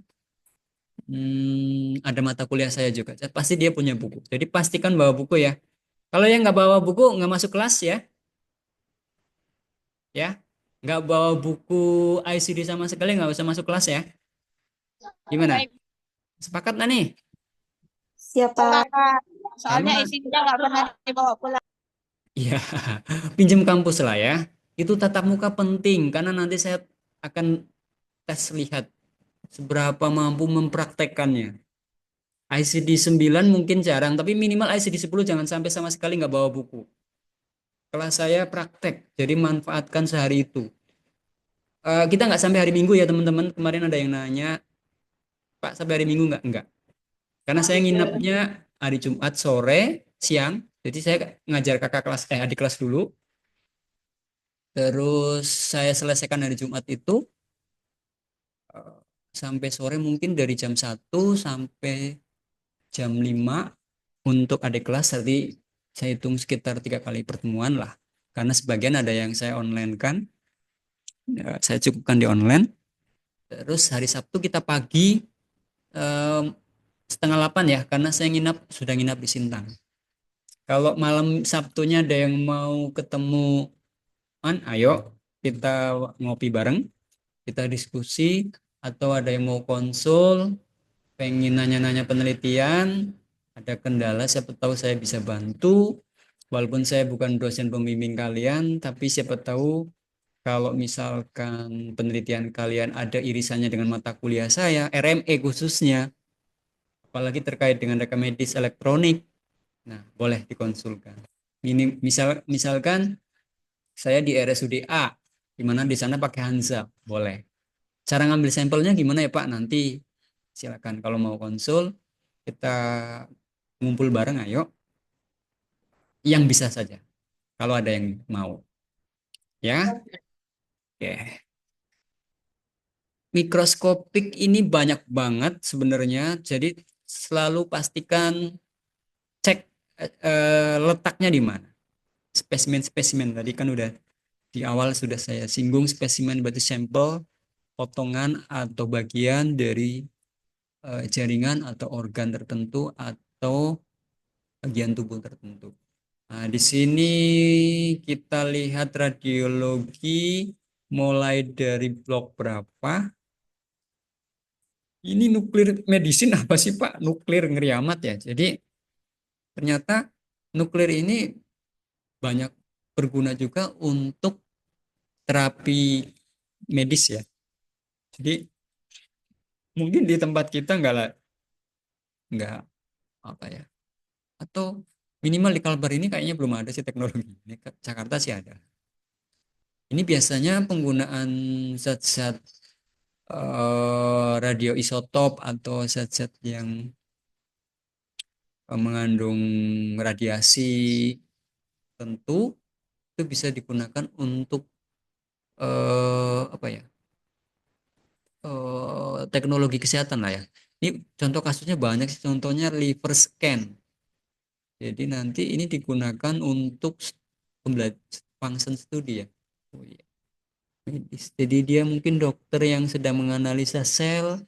ada mata kuliah saya juga. Pasti dia punya buku. Jadi pastikan bawa buku ya. Kalau yang nggak bawa buku, nggak masuk kelas ya. Ya, nggak bawa buku ICD sama sekali, nggak usah masuk kelas ya. Gimana? Baik, Sepakat nggak nih? Siapa? Kak. Soalnya Karena isinya nggak pernah dibawa pulang. ya pinjam kampus lah ya. Itu tatap muka penting karena nanti saya akan tes lihat seberapa mampu mempraktekkannya. ICD 9 mungkin jarang, tapi minimal ICD 10 jangan sampai sama sekali nggak bawa buku. Kelas saya praktek, jadi manfaatkan sehari itu. Kita nggak sampai hari Minggu ya teman-teman. Kemarin ada yang nanya, Pak sampai hari Minggu nggak? Enggak. Karena saya nginepnya hari Jumat sore, siang. Jadi saya ngajar kakak kelas, adik kelas dulu. Terus saya selesaikan hari Jumat itu sampai sore, mungkin dari jam 1 sampai jam 5 untuk adik kelas. Tadi saya hitung sekitar 3 kali pertemuan lah. Karena sebagian ada yang saya online kan. Saya cukupkan di online. Terus hari Sabtu kita pagi setengah 8 ya. Karena saya sudah nginap di Sintang. Kalau malam Sabtunya ada yang mau ketemu, ayo kita ngopi bareng, kita diskusi atau ada yang mau konsul, pengen nanya-nanya penelitian, ada kendala, siapa tahu saya bisa bantu. Walaupun saya bukan dosen pembimbing kalian, tapi siapa tahu kalau misalkan penelitian kalian ada irisannya dengan mata kuliah saya, RME khususnya, apalagi terkait dengan rekam medis elektronik, nah boleh dikonsulkan. Ini misalkan saya di RSUD A, di mana di sana pakai Hansa, boleh. Cara ngambil sampelnya gimana ya Pak? Nanti silakan kalau mau konsul kita ngumpul bareng, ayo. Yang bisa saja, kalau ada yang mau, ya. Oke. Mikroskopik ini banyak banget sebenarnya, jadi selalu pastikan cek letaknya di mana. Spesimen-spesimen tadi kan udah di awal sudah saya singgung, spesimen berarti sampel potongan atau bagian dari jaringan atau organ tertentu atau bagian tubuh tertentu. Nah, di sini kita lihat radiologi mulai dari blok berapa. Ini nuklir medicine apa sih Pak? Nuklir ngeri amat ya. Jadi ternyata nuklir ini banyak berguna juga untuk terapi medis ya. Jadi mungkin di tempat kita nggak apa ya, atau minimal di Kalbar ini kayaknya belum ada sih teknologi ini. Jakarta sih ada. Ini biasanya penggunaan zat-zat radioisotop atau zat-zat yang mengandung radiasi tentu itu bisa digunakan untuk apa ya, teknologi kesehatan lah ya. Ini contoh kasusnya banyak sih, contohnya liver scan. Jadi nanti ini digunakan untuk function study ya. Oh, iya. Medis. Jadi dia mungkin dokter yang sedang menganalisa sel,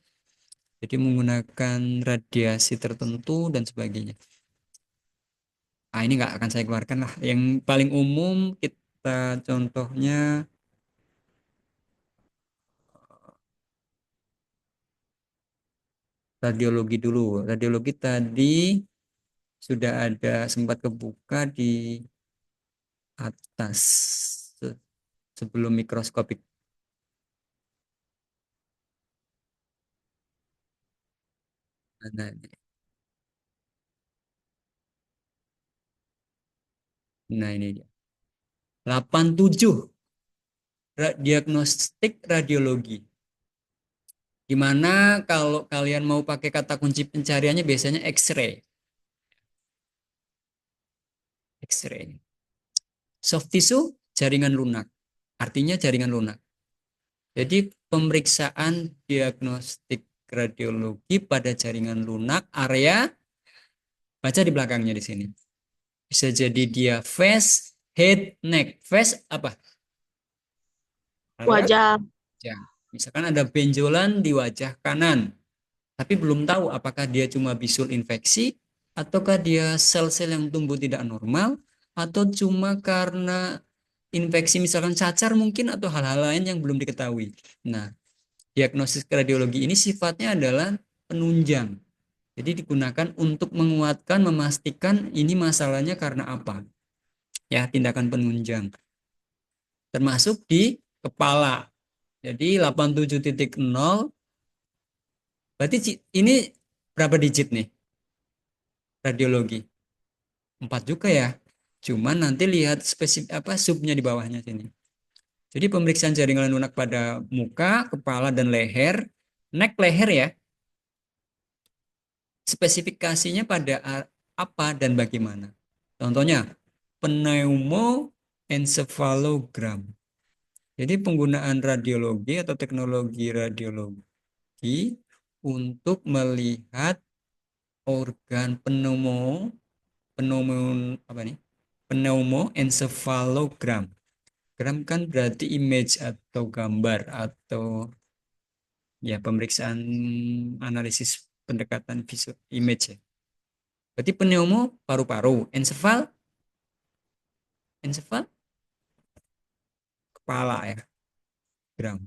jadi menggunakan radiasi tertentu dan sebagainya. Ah ini nggak akan saya keluarkan lah. Yang paling umum kita contohnya radiologi dulu. Radiologi tadi sudah ada sempat kebuka di atas sebelum mikroskopik. Nah, nah ini dia. 87 diagnostik radiologi. Gimana kalau kalian mau pakai kata kunci pencariannya biasanya X-ray. X-ray. Soft tissue, jaringan lunak. Artinya jaringan lunak. Jadi pemeriksaan diagnostik radiologi pada jaringan lunak area, baca di belakangnya di sini. Bisa jadi dia face, head, neck. Face apa? Area Wajah. wajah. Misalkan ada benjolan di wajah kanan, tapi belum tahu apakah dia cuma bisul infeksi, ataukah dia sel-sel yang tumbuh tidak normal, atau cuma karena infeksi misalkan cacar mungkin, atau hal-hal lain yang belum diketahui. Nah, diagnosis radiologi ini sifatnya adalah penunjang. Jadi digunakan untuk menguatkan, memastikan ini masalahnya karena apa. Ya, tindakan penunjang. Termasuk di kepala. Jadi 87.0 berarti ini berapa digit nih? Radiologi. 4 juga ya. Cuman nanti lihat spesifik apa subnya di bawahnya sini. Jadi pemeriksaan jaringan lunak pada muka, kepala dan leher, neck leher ya. Spesifikasinya pada apa dan bagaimana. Contohnya pneumoencephalogram. Jadi penggunaan radiologi atau teknologi radiologi untuk melihat organ pneumoencephalogram. Gram kan berarti image atau gambar atau ya pemeriksaan analisis pendekatan visual image ya. Berarti pneumo paru-paru, encephal kepala ya. Gram.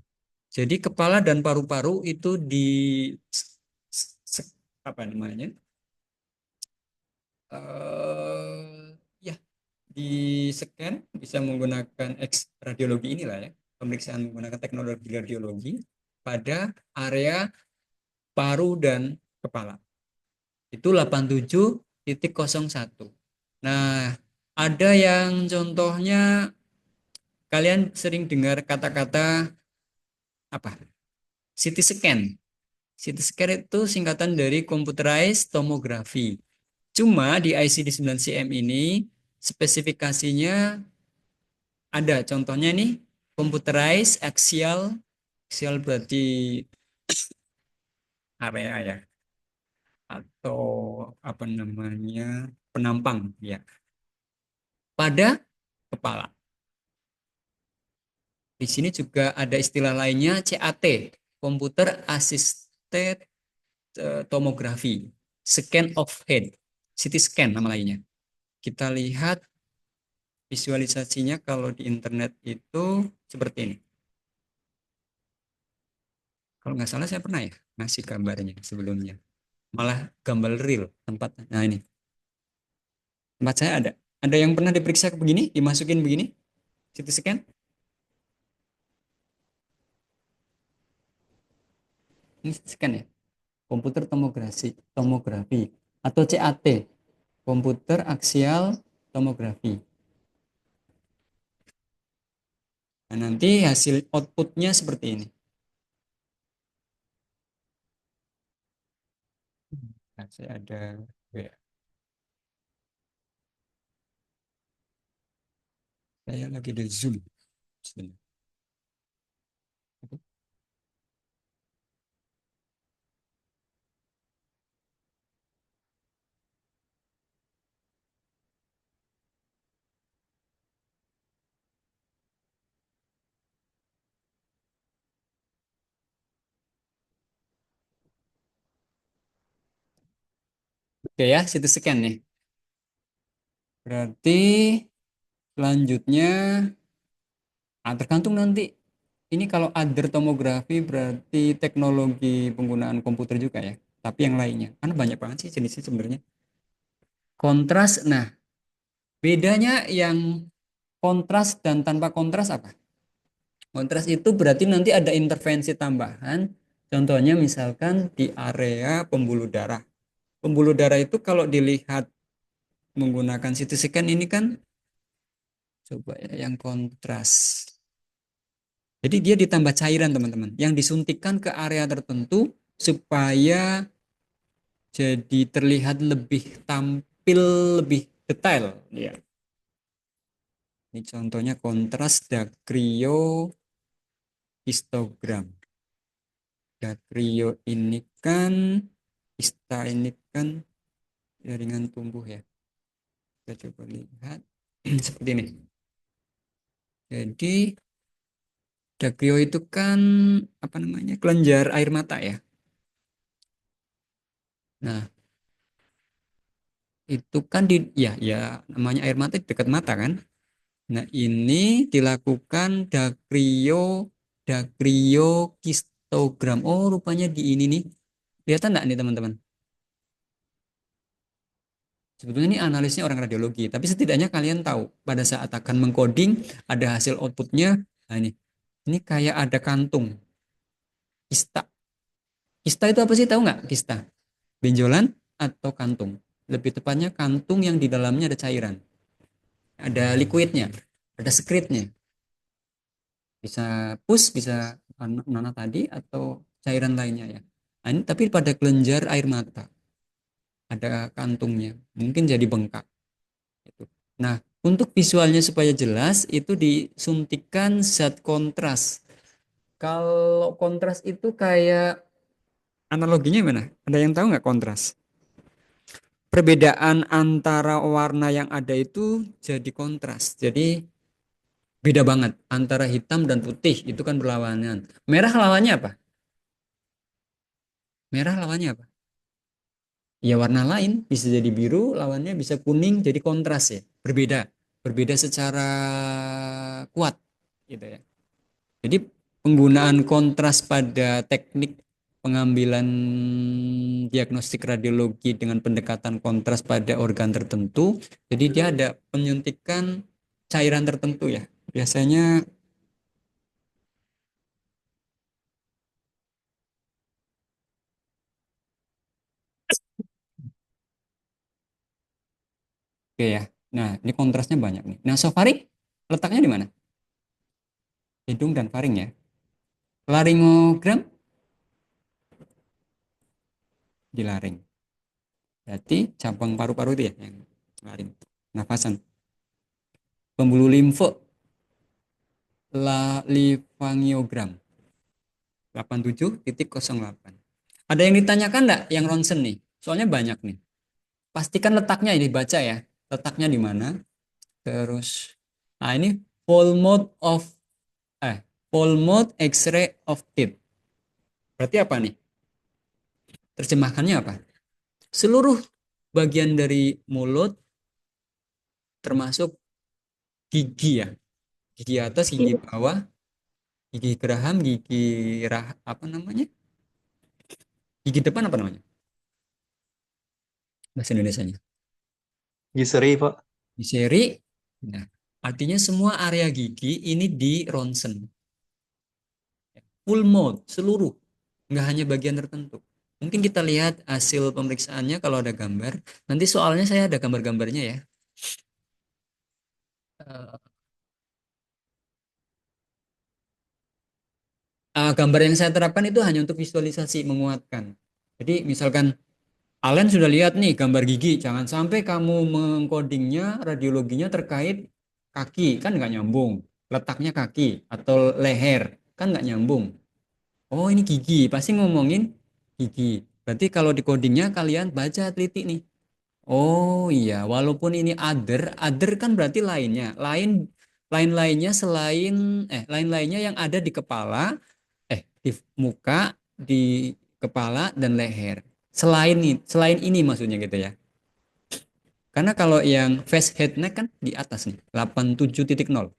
Jadi kepala dan paru-paru itu apa namanya? Ya, di scan bisa menggunakan radiologi inilah ya, pemeriksaan menggunakan teknologi radiologi pada area paru dan kepala. Itu 87,01. Nah, ada yang contohnya kalian sering dengar kata-kata apa? CT scan. CT scan itu singkatan dari computerized tomography. Cuma di ICD-9 CM ini spesifikasinya ada contohnya nih, computerized axial. Axial berarti area ya, atau apa namanya, penampang ya, pada kepala. Di sini juga ada istilah lainnya CAT, Computer Assisted Tomography, Scan of Head, CT scan nama lainnya. Kita lihat visualisasinya kalau di internet itu seperti ini. Kalau nggak salah saya pernah ya ngasih gambarnya sebelumnya. Malah gambar real tempat. Nah ini tempat saya ada. Ada yang pernah diperiksa begini, dimasukin begini, CT scan? Ini scan ya, komputer tomografi atau CAT, komputer aksial tomografi. Nah, nanti hasil outputnya seperti ini. Nah, saya ada ya. Saya lagi di Zoom. Oke ya, CT scan nih. Berarti selanjutnya tergantung nanti. Ini kalau other tomografi berarti teknologi penggunaan komputer juga ya. Tapi yang lainnya, kan banyak banget sih jenisnya sebenarnya. Kontras, nah bedanya yang kontras dan tanpa kontras apa? Kontras itu berarti nanti ada intervensi tambahan. Contohnya misalkan di area pembuluh darah. Pembuluh darah itu kalau dilihat menggunakan CT scan ini kan, coba ya yang kontras. Jadi dia ditambah cairan teman-teman, yang disuntikkan ke area tertentu supaya jadi terlihat lebih tampil, lebih detail. Ya. Ini contohnya kontras dacryohistogram. Dacryo ini kan, hista ini kan jaringan tumbuh ya. Kita coba lihat seperti ini. Jadi dacryo itu kan apa namanya, kelenjar air mata ya. Nah, itu kan ya namanya air mata di dekat mata kan. Nah, ini dilakukan dacryohistogram. Oh, rupanya di ini nih. Kelihatan enggak nih teman-teman? Sebetulnya ini analisnya orang radiologi, tapi setidaknya kalian tahu pada saat akan mengcoding ada hasil outputnya. Nah, ini kayak ada kantung. Kista. Kista itu apa sih, tahu nggak kista? Benjolan atau kantung? Lebih tepatnya kantung yang di dalamnya ada cairan. Ada liquidnya, ada sekretnya. Bisa pus, bisa nana tadi atau cairan lainnya ya. Nah, ini tapi pada kelenjar air mata ada kantungnya, mungkin jadi bengkak. Nah, untuk visualnya supaya jelas itu disuntikan zat kontras. Kalau kontras itu kayak analoginya mana? Ada yang tahu nggak kontras? Perbedaan antara warna yang ada itu jadi kontras. Jadi beda banget antara hitam dan putih, itu kan berlawanan. Merah lawannya apa? Merah lawannya apa? Ya warna lain, bisa jadi biru, lawannya bisa kuning, jadi kontras ya. Berbeda secara kuat gitu ya. Jadi penggunaan kontras pada teknik pengambilan diagnostik radiologi dengan pendekatan kontras pada organ tertentu. Jadi dia ada penyuntikan cairan tertentu ya. Biasanya oke ya. Nah, ini kontrasnya banyak nih. Nah, sofaring letaknya di mana? Hidung dan faring ya. Laringogram di laring. Berarti cabang paru-paru itu ya yang laring. Nafasan. Pembuluh limfe limfangiogram 87,08. Ada yang ditanyakan enggak yang ronsen nih? Soalnya banyak nih. Pastikan letaknya ini baca ya. Letaknya di mana? Terus nah ini full mode of full mode X-ray of teeth. Berarti apa nih? Terjemahkannya apa? Seluruh bagian dari mulut termasuk gigi ya. Gigi atas, gigi Iya. bawah, gigi geraham, gigi apa namanya? Gigi depan apa namanya? Bahasa Indonesianya. Giseri, Pak. Di seri. Nah, artinya semua area gigi ini di ronsen. Full mode, seluruh. Nggak hanya bagian tertentu. Mungkin kita lihat hasil pemeriksaannya kalau ada gambar. Nanti soalnya saya ada gambar-gambarnya ya. Gambar yang saya terapkan itu hanya untuk visualisasi, menguatkan. Jadi misalkan Alen sudah lihat nih gambar gigi, jangan sampai kamu mengkodingnya, radiologinya terkait kaki, kan nggak nyambung. Letaknya kaki atau leher, kan nggak nyambung. Oh ini gigi, pasti ngomongin gigi. Berarti kalau di codingnya kalian baca teliti nih. Oh iya, walaupun ini other kan berarti lainnya. Lain-lainnya selain lain-lainnya yang ada di kepala, di muka, di kepala dan leher. Selain ini maksudnya gitu ya. Karena kalau yang face head neck kan di atas nih, 87,0.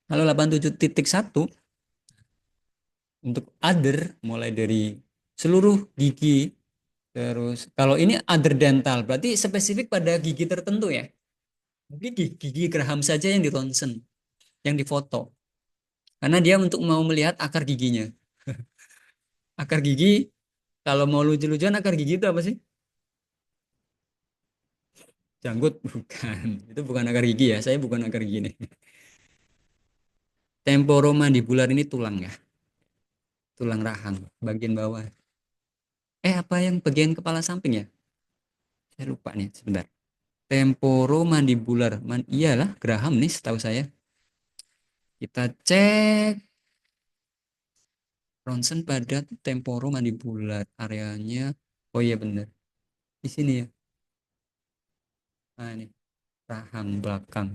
Kalau 87,1 untuk other mulai dari seluruh gigi. Terus kalau ini other dental berarti spesifik pada gigi tertentu ya. Mungkin gigi geraham saja yang di ronsen, yang difoto. Karena dia untuk mau melihat akar giginya. Akar gigi kalau mau lucu-lucuan akar gigi itu apa sih? Janggut bukan. Itu bukan akar gigi ya. Saya bukan akar gigi nih. Temporomandibular ini tulang ya. Tulang rahang bagian bawah. Apa yang bagian kepala samping ya? Saya lupa nih sebentar. Temporomandibular. Iyalah geraham nih setahu saya. Kita cek ronsen pada temporomandibular areanya. Oh iya benar. Di sini ya. Nah ini rahang belakang.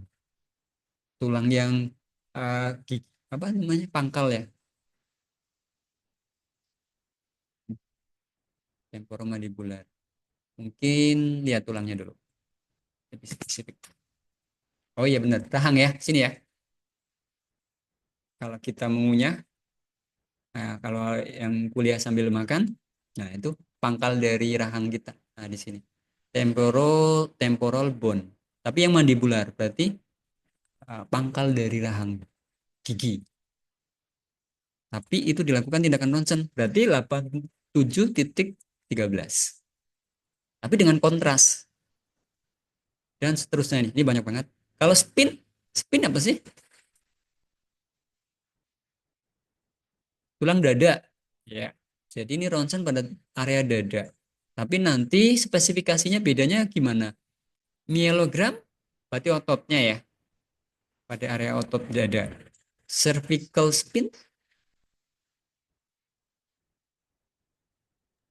Tulang yang apa namanya? Pangkal ya. Temporomandibular. Mungkin lihat tulangnya dulu. Lebih spesifik. Oh iya benar. Rahang ya. Sini ya. Kalau kita mengunyah. Nah, kalau yang kuliah sambil makan. Nah itu pangkal dari rahang kita. Nah di sini. Temporal bone. Tapi yang mandibular. Berarti pangkal dari rahang gigi. Tapi itu dilakukan tindakan ronsen. Berarti 87,13. Tapi dengan kontras. Dan seterusnya nih. Ini banyak banget. Kalau spin apa sih? Tulang dada. Ya. Jadi ini ronsen pada area dada. Tapi nanti spesifikasinya bedanya gimana? Myelogram berarti ototnya ya. Pada area otot dada. Cervical spin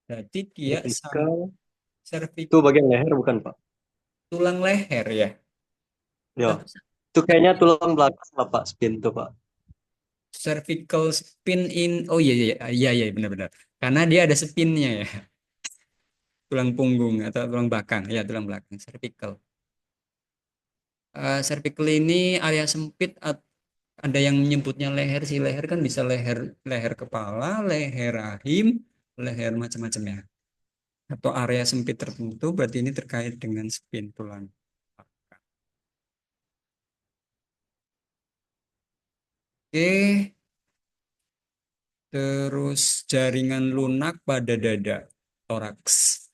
berarti dia Vertikal. cervix Itu bagian leher bukan, Pak? tulang leher ya. Ya. Itu kayaknya tulang belakang lah, Pak. Spin tuh, Pak. Cervical spin oh iya iya iya iya benar-benar. Karena dia ada spinnya ya. Tulang punggung atau tulang belakang ya, tulang belakang cervical. Cervical ini area sempit ada yang menyebutnya leher sih. Leher kan bisa leher leher kepala, leher rahim, leher macam-macam ya. Atau area sempit tertentu, berarti ini terkait dengan spin tulang. Oke, terus jaringan lunak pada dada, toraks.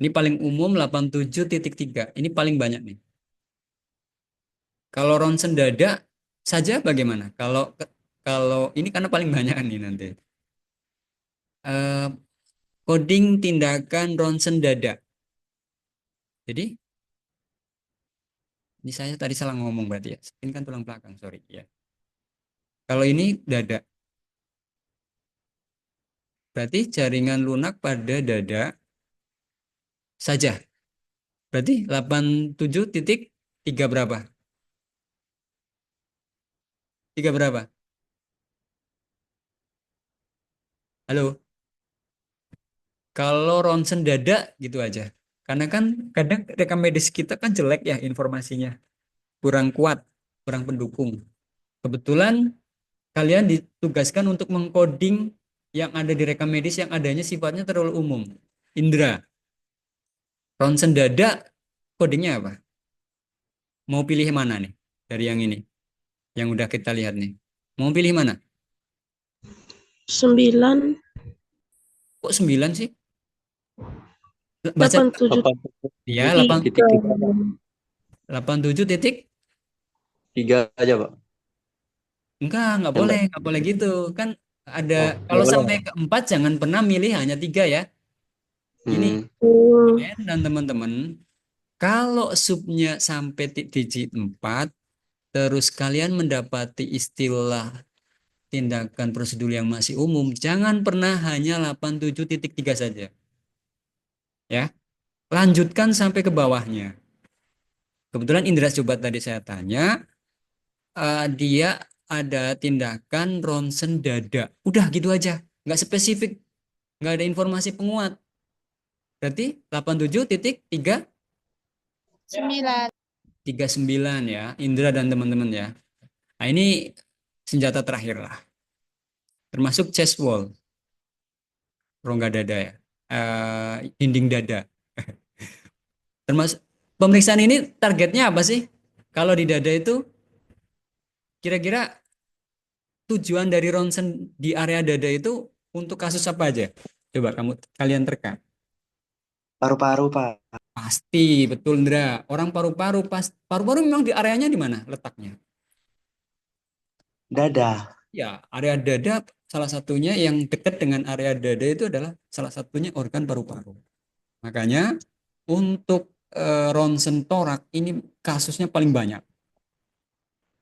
Ini paling umum 87,3. Ini paling banyak nih. Kalau ronsen dada saja bagaimana? Kalau ini karena paling banyak nih nanti. Eh, Coding tindakan ronsen dada. Jadi ini saya tadi salah ngomong berarti ya. Ini kan tulang belakang, sorry ya. Kalau ini dada, berarti jaringan lunak pada dada saja. Berarti 87,3 berapa? Tiga berapa? Halo? Kalau ronsen dada gitu aja. Karena kan kadang rekam medis kita kan jelek ya informasinya. Kurang kuat, kurang pendukung. Kebetulan kalian ditugaskan untuk mengcoding yang ada di rekam medis yang adanya sifatnya terlalu umum. Indra, ronsen dada codingnya apa? Mau pilih mana nih dari yang ini? Yang udah kita lihat nih. Mau pilih mana? 9, Kok 9 sih? Baca 87 ya 8 titik tiga, 87 titik. tiga aja Pak. Nggak Yang boleh, enggak. nggak boleh gitu. Kan ada Oh, nggak kalau boleh. sampai ke 4 jangan pernah milih hanya 3 ya. Ini Hmm. kalian dan teman-teman, kalau subnya sampai digit 4, terus kalian mendapati istilah tindakan prosedur yang masih umum, jangan pernah hanya 87,3 saja. Ya, lanjutkan sampai ke bawahnya. Kebetulan Indra coba tadi saya tanya, dia ada tindakan ronsen dada. Udah gitu aja, nggak spesifik, nggak ada informasi penguat. Berarti 87,3 9. 39 ya, Indra dan teman-teman ya. Nah, ini senjata terakhir lah. Termasuk chest wall, rongga dada ya. Dinding dada. Termasuk pemeriksaan ini targetnya apa sih? Kalau di dada itu kira-kira tujuan dari ronsen di area dada itu untuk kasus apa aja? Coba kalian terka. Paru-paru Pak. Pasti betul Indra. Orang paru-paru paru-paru memang di areanya di mana letaknya? Dada. Ya, area dada salah satunya yang dekat dengan area dada itu adalah salah satunya organ paru-paru. Makanya untuk ronsen torak ini kasusnya paling banyak.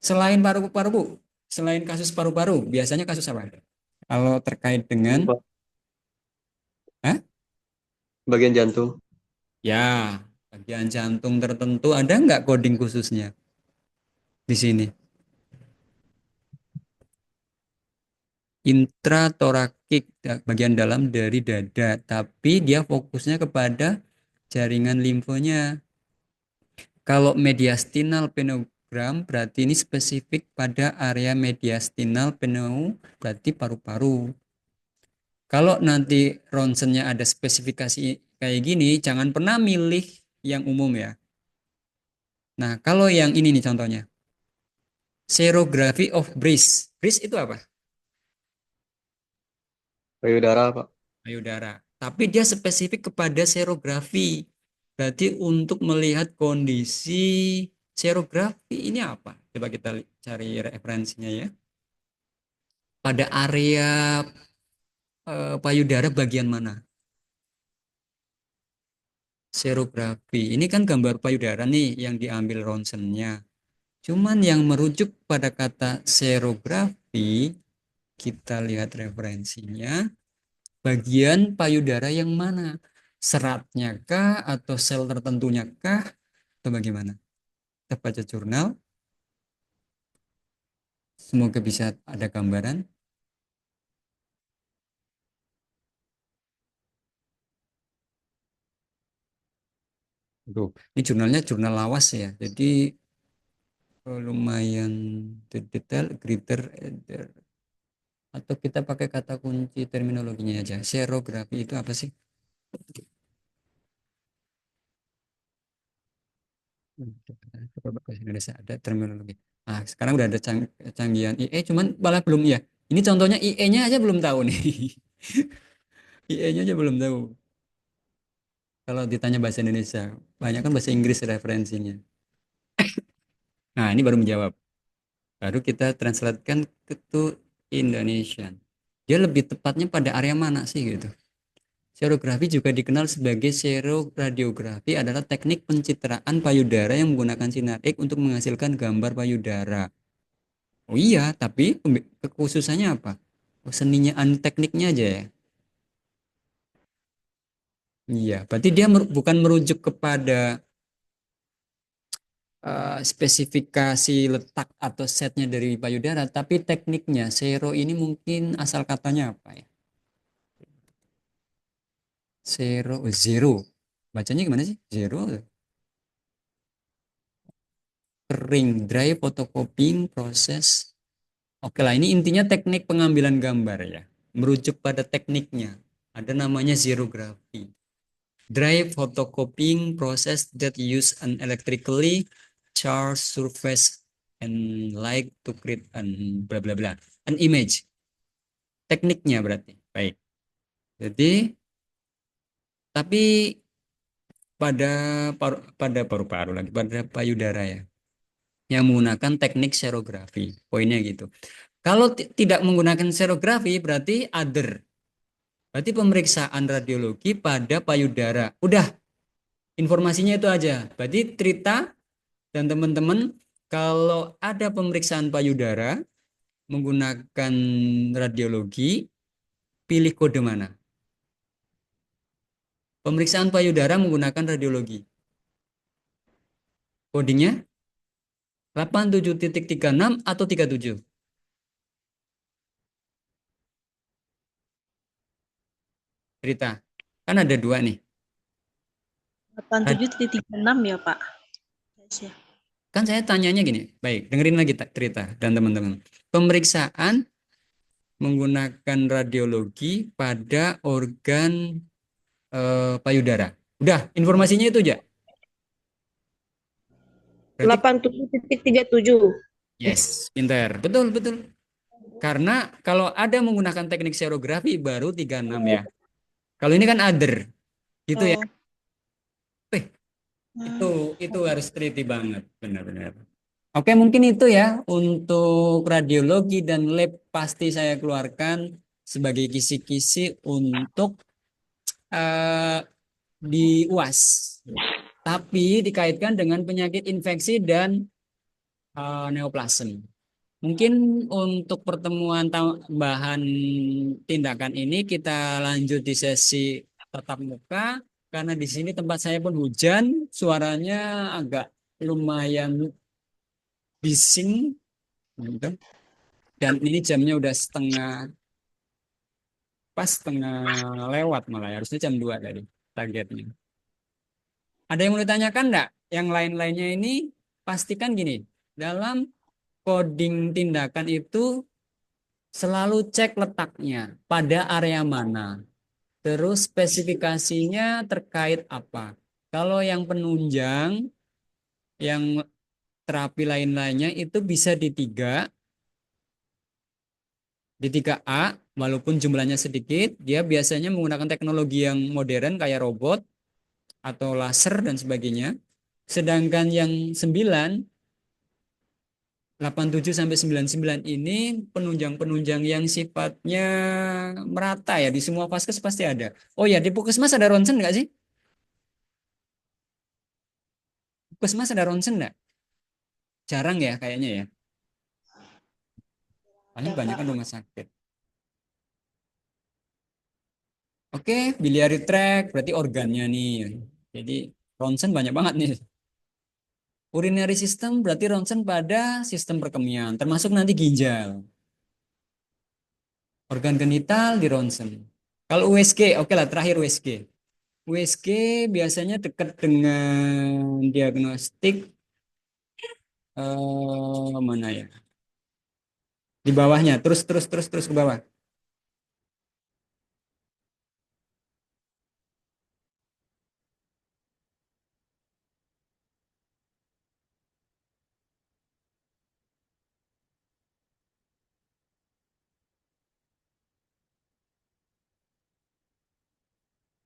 Selain paru-paru, Bu, selain kasus paru-paru, biasanya kasus apa? Kalau terkait dengan, Ini, Pak, Hah? bagian jantung. Ya, bagian jantung tertentu ada nggak coding khususnya di sini? Intratorakik, bagian dalam dari dada, tapi dia fokusnya kepada jaringan limfonya. Kalau mediastinal pneumogram berarti ini spesifik pada area mediastinal pneu, berarti paru-paru. Kalau nanti ronsennya ada spesifikasi kayak gini, jangan pernah milih yang umum ya. Nah, kalau yang ini nih contohnya. Serography of breast. Breast itu apa? Payudara Pak. Payudara. Tapi dia spesifik kepada serografi. Berarti untuk melihat kondisi serografi ini apa? Coba kita cari referensinya ya. Pada area payudara bagian mana? Serografi. Ini kan gambar payudara nih yang diambil ronsennya. Cuman yang merujuk pada kata serografi, kita lihat referensinya. Bagian payudara yang mana? Seratnya kah atau sel tertentunya kah atau bagaimana? Kita baca jurnal, semoga bisa ada gambaran. Tuh, ini jurnalnya jurnal lawas ya. Jadi lumayan detail, greater, atau kita pakai kata kunci terminologinya aja. Serografi itu apa sih? Coba bahasa Indonesia ada terminologi. Ah, sekarang udah ada canggihan IE, cuman malah belum ya. Ini contohnya IE-nya aja belum tahu nih. IE-nya aja belum tahu. Kalau ditanya bahasa Indonesia, banyak kan bahasa Inggris referensinya. Nah, ini baru menjawab. Baru kita translatekan ke to Indonesian. Dia lebih tepatnya pada area mana sih gitu. Serografi juga dikenal sebagai seroradiografi adalah teknik pencitraan payudara yang menggunakan sinar X untuk menghasilkan gambar payudara. Oh iya, tapi kekhususannya apa? Oh, seninya, tekniknya aja ya. Iya, berarti dia bukan merujuk kepada spesifikasi letak atau setnya dari payudara, tapi tekniknya. Sero ini mungkin asal katanya apa ya? Zero, zero. Bacanya gimana sih? Zero. Kering, dry photocopying proses. Oke lah, ini intinya teknik pengambilan gambar ya. Merujuk pada tekniknya. Ada namanya xerography. Dry photocopying process that use an electrically charged surface and light to create an bla bla bla. An image. Tekniknya berarti. Baik. Jadi, tapi pada pada paru-paru lagi, pada payudara ya, yang menggunakan teknik serografi. Poinnya gitu. Kalau tidak menggunakan serografi berarti other. Berarti pemeriksaan radiologi pada payudara. Udah, informasinya itu aja. Berarti Trita dan teman-teman, kalau ada pemeriksaan payudara menggunakan radiologi, pilih kode mana? Pemeriksaan payudara menggunakan radiologi. Kodenya 87.36 atau 37? Cerita. Kan ada dua nih. 87.36 ya, Pak. Yes, ya. Kan saya tanyanya gini. Baik, dengerin lagi cerita dan teman-teman. Pemeriksaan menggunakan radiologi pada organ payudara. Udah, informasinya itu aja. Berarti 87.37. yes, pinter. Betul, betul. Karena kalau ada menggunakan teknik serografi baru 36 ya. Kalau ini kan other. Gitu ya. Wih, itu harus teliti banget, benar-benar. Oke, mungkin itu ya untuk radiologi dan lab pasti saya keluarkan sebagai kisi-kisi untuk di UAS. Tapi dikaitkan dengan penyakit infeksi dan neoplasm. Mungkin untuk pertemuan tambahan tindakan ini kita lanjut di sesi tatap muka karena di sini tempat saya pun hujan, suaranya agak lumayan bising gitu. Dan ini jamnya udah setengah lewat malah ya. Harusnya jam 2 tadi targetnya. Ada yang mau ditanyakan enggak? Yang lain-lainnya ini pastikan gini, dalam coding tindakan itu selalu cek letaknya pada area mana. Terus spesifikasinya terkait apa. Kalau yang penunjang, yang terapi lain-lainnya itu bisa di 3A, walaupun jumlahnya sedikit, dia biasanya menggunakan teknologi yang modern kayak robot atau laser dan sebagainya. Sedangkan yang 9, 87 sampai 99 ini penunjang-penunjang yang sifatnya merata ya, di semua vaskes pasti ada. Oh ya, di Puskesmas ada ronsen nggak sih? Puskesmas ada ronsen nggak? Jarang ya kayaknya ya. Paling banyak kan rumah sakit. Oke, biliary tract berarti organnya nih. Jadi ronsen banyak banget nih. Urinary system berarti ronsen pada sistem perkemian, termasuk nanti ginjal. Organ genital di ronsen. Kalau USG, oke lah terakhir USG. USG biasanya dekat dengan diagnostik Mana ya? Di bawahnya, terus ke bawah.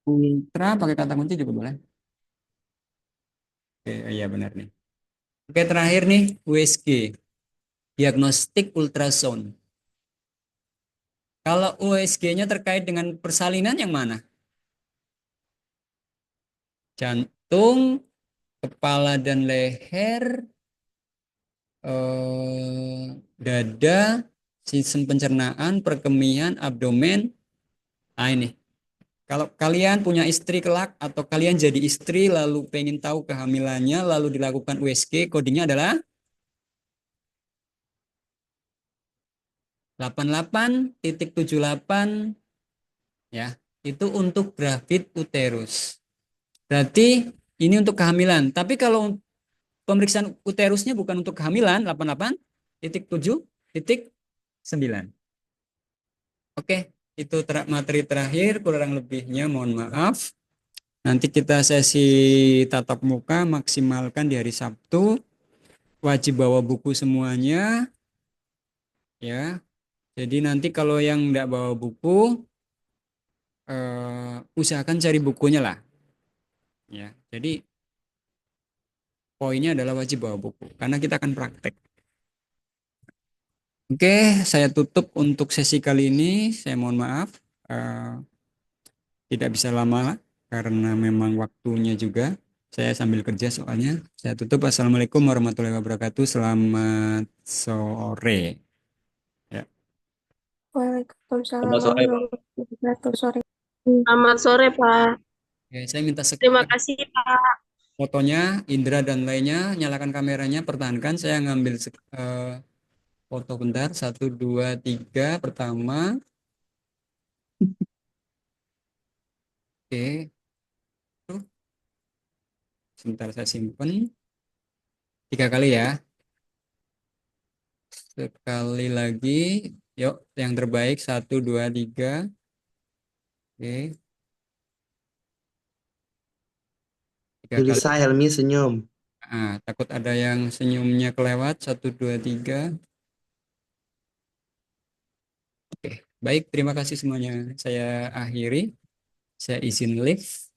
Ultra pakai kata kunci juga boleh. Oke, iya benar nih. Oke, terakhir nih USG, diagnostik ultrasound. Kalau USG-nya terkait dengan persalinan yang mana? Jantung, kepala dan leher, dada, sistem pencernaan, perkemihan, abdomen. Nah ini, kalau kalian punya istri kelak atau kalian jadi istri lalu pengen tahu kehamilannya lalu dilakukan USG, kodenya adalah 88.78 ya. Itu untuk grafit uterus. Berarti ini untuk kehamilan. Tapi kalau pemeriksaan uterusnya bukan untuk kehamilan, 88.7.9. Oke, itu materi terakhir, kurang lebihnya mohon maaf. Nanti kita sesi tatap muka maksimalkan di hari Sabtu. Wajib bawa buku semuanya. Ya. Jadi nanti kalau yang enggak bawa buku, usahakan cari bukunya lah. Ya. Jadi poinnya adalah wajib bawa buku karena kita akan praktek. Oke, saya tutup untuk sesi kali ini. Saya mohon maaf, tidak bisa lama karena memang waktunya juga. Saya sambil kerja soalnya. Saya tutup. Assalamualaikum warahmatullahi wabarakatuh. Selamat sore. Ya. Waalaikumsalam Selamat sore, Pak. warahmatullahi wabarakatuh. Sore. Selamat sore, Pak. Oke, saya minta Terima kasih, Pak. fotonya, Indra dan lainnya. Nyalakan kameranya, pertahankan. Saya ngambil foto bentar. 1, 2, 3. Pertama. Oke. Sebentar saya simpen. 3 kali ya. Sekali lagi. Yuk, yang terbaik. 1, 2, 3. Oke. 3 kali. Julissa Helmi senyum. Takut ada yang senyumnya kelewat. 1, 2, 3. Oke, baik. Terima kasih semuanya. Saya akhiri. Saya izin live.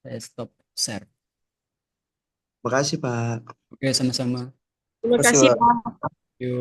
Saya stop share. Makasih, Pak. Oke, sama-sama. Terima Terima kasih, kasih, Pak. Pak. Yuk.